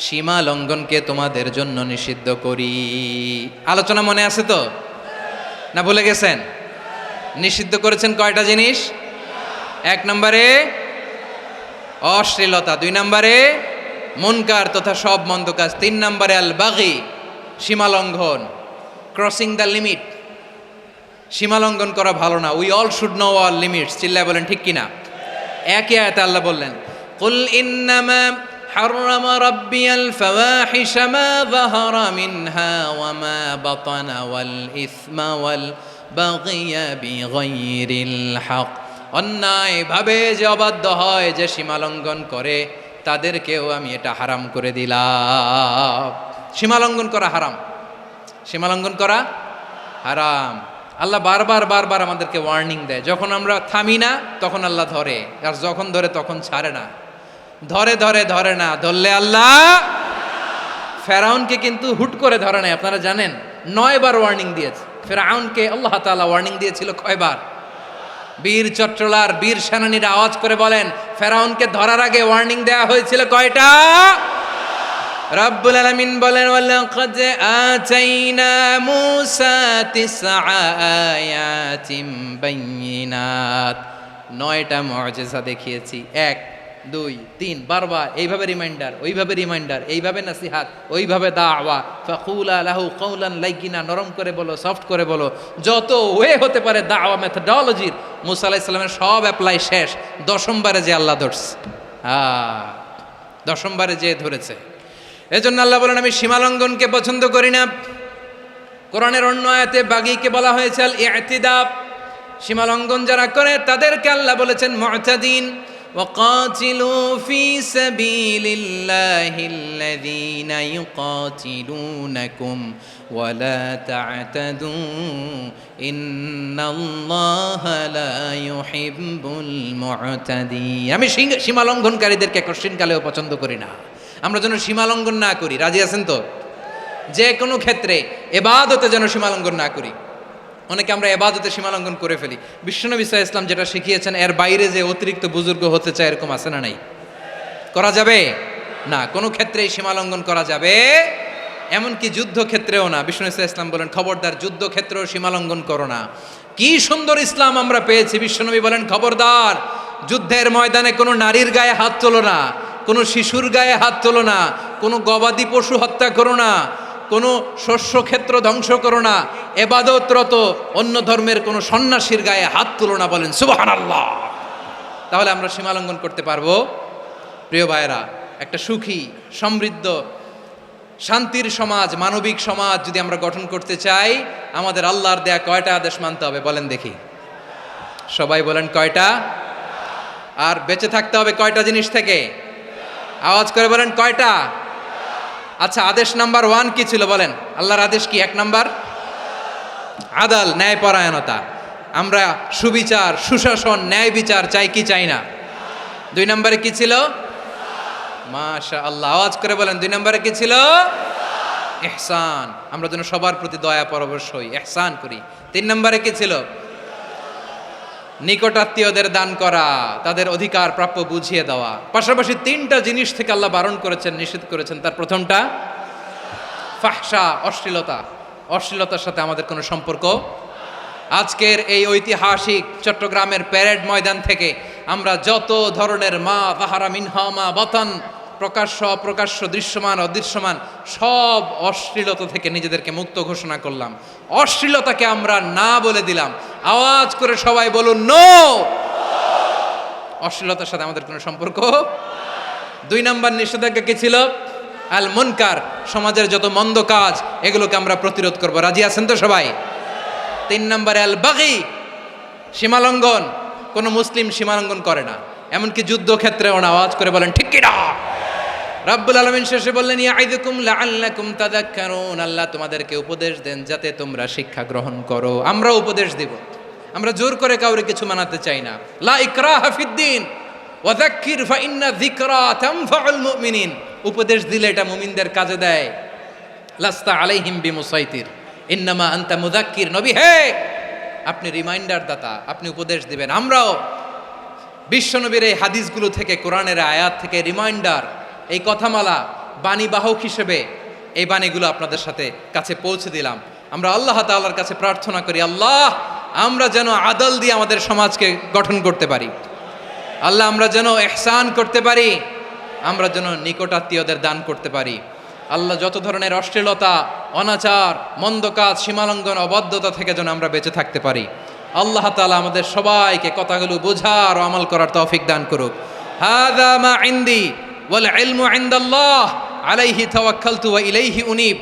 সীমা লঙ্ঘনকে তোমাদের জন্য নিষিদ্ধ করি। আলোচনা মনে আছে তো? না ভুলে গেছেন? নিষিদ্ধ করেছেন কয়টা জিনিস? 1 নম্বরে অশ্লীলতা, 2 নম্বরে মুনকার তথা সব মন্দ কাজ, 3 নম্বরে আল বাগি সীমা লঙ্ঘন, ক্রসিং দ্য লিমিট। সীমা লঙ্ঘন করা ভালো না। We all should know our limits. চিল্লায় বলেন ঠিক কিনা? একই আয়াতে আল্লাহ বললেন, কুল ইন্নামা হাররামা রাব্বিয়াল ফাওয়াহিশা মা যাহারা মিনহা ওয়া মা বাতানা ওয়াল ইসমা ওয়াল বাগিয়া বিগাইরিল হক। অন্যায়ভাবে যে অবাধ্য হয়, যে সীমা লঙ্ঘন করে, তাদেরকেও আমি এটা হারাম করে দিলাম। সীমা লঙ্ঘন করা হারাম, সীমা লঙ্ঘন করা হারাম। আল্লাহ বারবার আমাদেরকে ওয়ার্নিং দেয়। যখন আমরা থামি না তখন আল্লাহ ধরে, আর যখন ধরে তখন ছাড়ে না। ধরে না, ধরলে আল্লাহ। ফেরাউনকে কিন্তু হুট করে ধরে নাই, আপনারা জানেন 9 বার ওয়ার্নিং দিয়েছে। ফেরাউনকে আল্লাহ তাআলা ওয়ার্নিং দিয়েছিল কয়বার? বীর চট্টলার বীর সেনানীরা আওয়াজ করে বলেন, ফেরাউনকে ধরার আগে ওয়ার্নিং দেওয়া হয়েছিল কয়টা? রাব্বুল আলামিন বলেন, ওয়ালাকাদ আতাইনা মূসা 9 আয়াতিন বাইয়িনাত। 9টা মুআজিজা দেখিয়েছি। 1 2 3 বারবার এইভাবে রিমাইন্ডার, ওইভাবে রিমাইন্ডার, এইভাবে নাসিহাত, ওইভাবে দাওয়া। ফাকুলা লাহু কাওলান লাইয়িনা, নরম করে বলো, সফট করে বলো, যত ওয়ে হতে পারে দাওয়া মেথডোলজির। মূসা আলাইহিস সালামের সব অ্যাপ্লাই শেষ। 10ম বারে যে আল্লাহ ধরছে, 10ম বারে যে ধরেছে। এজন্য আল্লাহ বলেন, আমি সীমালঙ্ঘনকে পছন্দ করি না। কোরআনের অন্য আয়াতে বাগীকে বলা হয়েছে আল ইতিদা। সীমালঙ্ঘন যারা করে তাদেরকে আল্লাহ বলেছেন মুতাদিন। ওয়াকাতিলু ফি সাবিলিল্লাহিল্লাযীনা ইউকাতিলুনাকুম ওয়ালা তা'তাদু ইন্নাল্লাহা লা ইউহিব্বুল মুতাদিন। আমি সীমালঙ্ঘনকারীদেরকে কঠিনকালেও পছন্দ করি না। আমরা যেন সীমালঙ্ঘন না করি। রাজি আছেন তো? যে কোনো ক্ষেত্রে এবাদতে যেন সীমালঙ্ঘন না করি। অনেকে আমরা এবাদতে সীমালঙ্ঘন করে ফেলি। বিশ্বনবী সাল্লাল্লাহু আলাইহি ওয়াসাল্লাম যেটা শিখিয়েছেন এর বাইরে যে অতিরিক্ত বুজুর্গ হতে চায়, এরকম আছে না নাই? করা যাবে না, কোনো ক্ষেত্রেই সীমালঙ্ঘন করা যাবে, এমনকি যুদ্ধক্ষেত্রেও না। বিশ্বনবী সাল্লাল্লাহু আলাইহি ওয়াসাল্লাম বলেন, খবরদার যুদ্ধক্ষেত্রেও সীমালঙ্ঘন করো না। কি সুন্দর ইসলাম আমরা পেয়েছি। বিশ্বনবী বলেন, খবরদার যুদ্ধের ময়দানে কোনো নারীর গায়ে হাত তোলো না, কোনো শিশুর গায়ে হাত তোলো না, কোনো গবাদি পশু হত্যা করো না, কোনো শস্যক্ষেত্র ধ্বংস করো না, এবাদতরত অন্য ধর্মের কোনো সন্ন্যাসীর গায়ে হাত তুলো না। বলেন সুবহানাল্লাহ। তাহলে আমরা সীমালঙ্ঘন করতে পারবো? প্রিয় ভাইরা, একটা সুখী, সমৃদ্ধ, শান্তির সমাজ, মানবিক সমাজ যদি আমরা গঠন করতে চাই, আমাদের আল্লাহর দেয়া কয়টা আদেশ মানতে হবে বলেন দেখি? সবাই বলেন কয়টা? আর বেঁচে থাকতে হবে কয়টা জিনিস থেকে? আওয়াজ করে বলেন কয়টা? আচ্ছা, আদেশ নাম্বার 1 কি ছিল বলেন? আল্লাহর আদেশ কি? 1 নাম্বার আদাল, ন্যায়পরায়ণতা। আমরা সুবিচার, সুশাসন, ন্যায় বিচার চাই কি চাই না? 2 নম্বরে কি ছিল? মাশাআল্লাহ, আওয়াজ করে বলেন 2 নম্বরে কি ছিল? ইহসান, আমরা যেন সবার প্রতি দয়া পরবশ হই, ইহসান করি। 3 নম্বরে কি ছিল? নিকটাত্মীয়দের দান করা, তাদের অধিকার প্রাপ্য বুঝিয়ে দেওয়া। পাশাপাশি 3টা জিনিস থেকে আল্লাহ বারণ করেছেন, নিষেধ করেছেন। তার প্রথমটা ফাহশা, অশ্লীলতা। অশ্লীলতার সাথে আমাদের কোনো সম্পর্ক। আজকের এই ঐতিহাসিক চট্টগ্রামের প্যারেড ময়দান থেকে আমরা যত ধরনের মা তাহারা মিনহা মা বাতান, প্রকাশ্য অপ্রকাশ্য, দৃশ্যমান অদৃশ্যমান, সব অশ্লীলতা থেকে নিজেদেরকে মুক্ত ঘোষণা করলাম। অশ্লীলতাকে আমরা না বলে দিলাম। আওয়াজ করে সবাই বলুন নো। অশ্লীলতার সাথে আমাদের কোনো সম্পর্ক। 2 নম্বর নিষেধাজ্ঞা কি ছিল? আল মুনকার, সমাজের যত মন্দ কাজ এগুলোকে আমরা প্রতিরোধ করব। রাজি আছেন তো সবাই? 3 নম্বরে আল বাগি, সীমালঙ্ঘন। কোনো মুসলিম সীমালঙ্ঘন করে না, এমনকি যুদ্ধক্ষেত্রেও না। আওয়াজ করে বলেন ঠিক কি না? রব্বুল আলামিন শেষে বললেন ইয়াইদুকুম লাআল্লাকুম তাযাক্কারুন, আল্লাহ তোমাদেরকে উপদেশ দেন যাতে তোমরা শিক্ষা গ্রহণ করো। আমরা উপদেশ দেব, আমরা জোর করে কাউরে কিছু মানাতে চাই না। লা ইকরাহা ফিদ্দিন ওয়া যাক্কির ফা ইন্না যিকরা তানফাউল মুমিনিন। উপদেশ দিলে এটা মুমিনদের কাজে দেয়। লাস্তা আলাইহিম বিমুসাইতির ইন্নামা আনতা মুযাক্কির। নবী হে, আপনি রিমাইন্ডার দাতা, আপনি উপদেশ দিবেন। আমরাও বিশ্বনবীর এই হাদিসগুলো থেকে, কোরআনের আয়াত থেকে রিমাইন্ডার, এই কথামালা, বাণীবাহক হিসেবে এই বাণীগুলো আপনাদের সাথে কাছে পৌঁছে দিলাম। আমরা আল্লাহ তাআলার কাছে প্রার্থনা করি, আল্লাহ আমরা যেন আদল দিয়ে আমাদের সমাজকে গঠন করতে পারি। আল্লাহ আমরা যেন ইহসান করতে পারি, আমরা যেন নিকটাত্মীয়দের দান করতে পারি। আল্লাহ যত ধরনের অশ্লীলতা, অনাচার, মন্দ কাজ, সীমালঙ্ঘন, অবাধ্যতা থেকে যেন আমরা বেঁচে থাকতে পারি। আল্লাহ তাআলা আমাদের সবাইকে কথাগুলো বোঝার ও আমল করার তৌফিক দান করুক। হাযা মা ইনদি ওয়াল ইলমু ইনদাল্লাহ আলাইহি তাওয়াক্কালতু ওয়া ইলাইহি উনীব।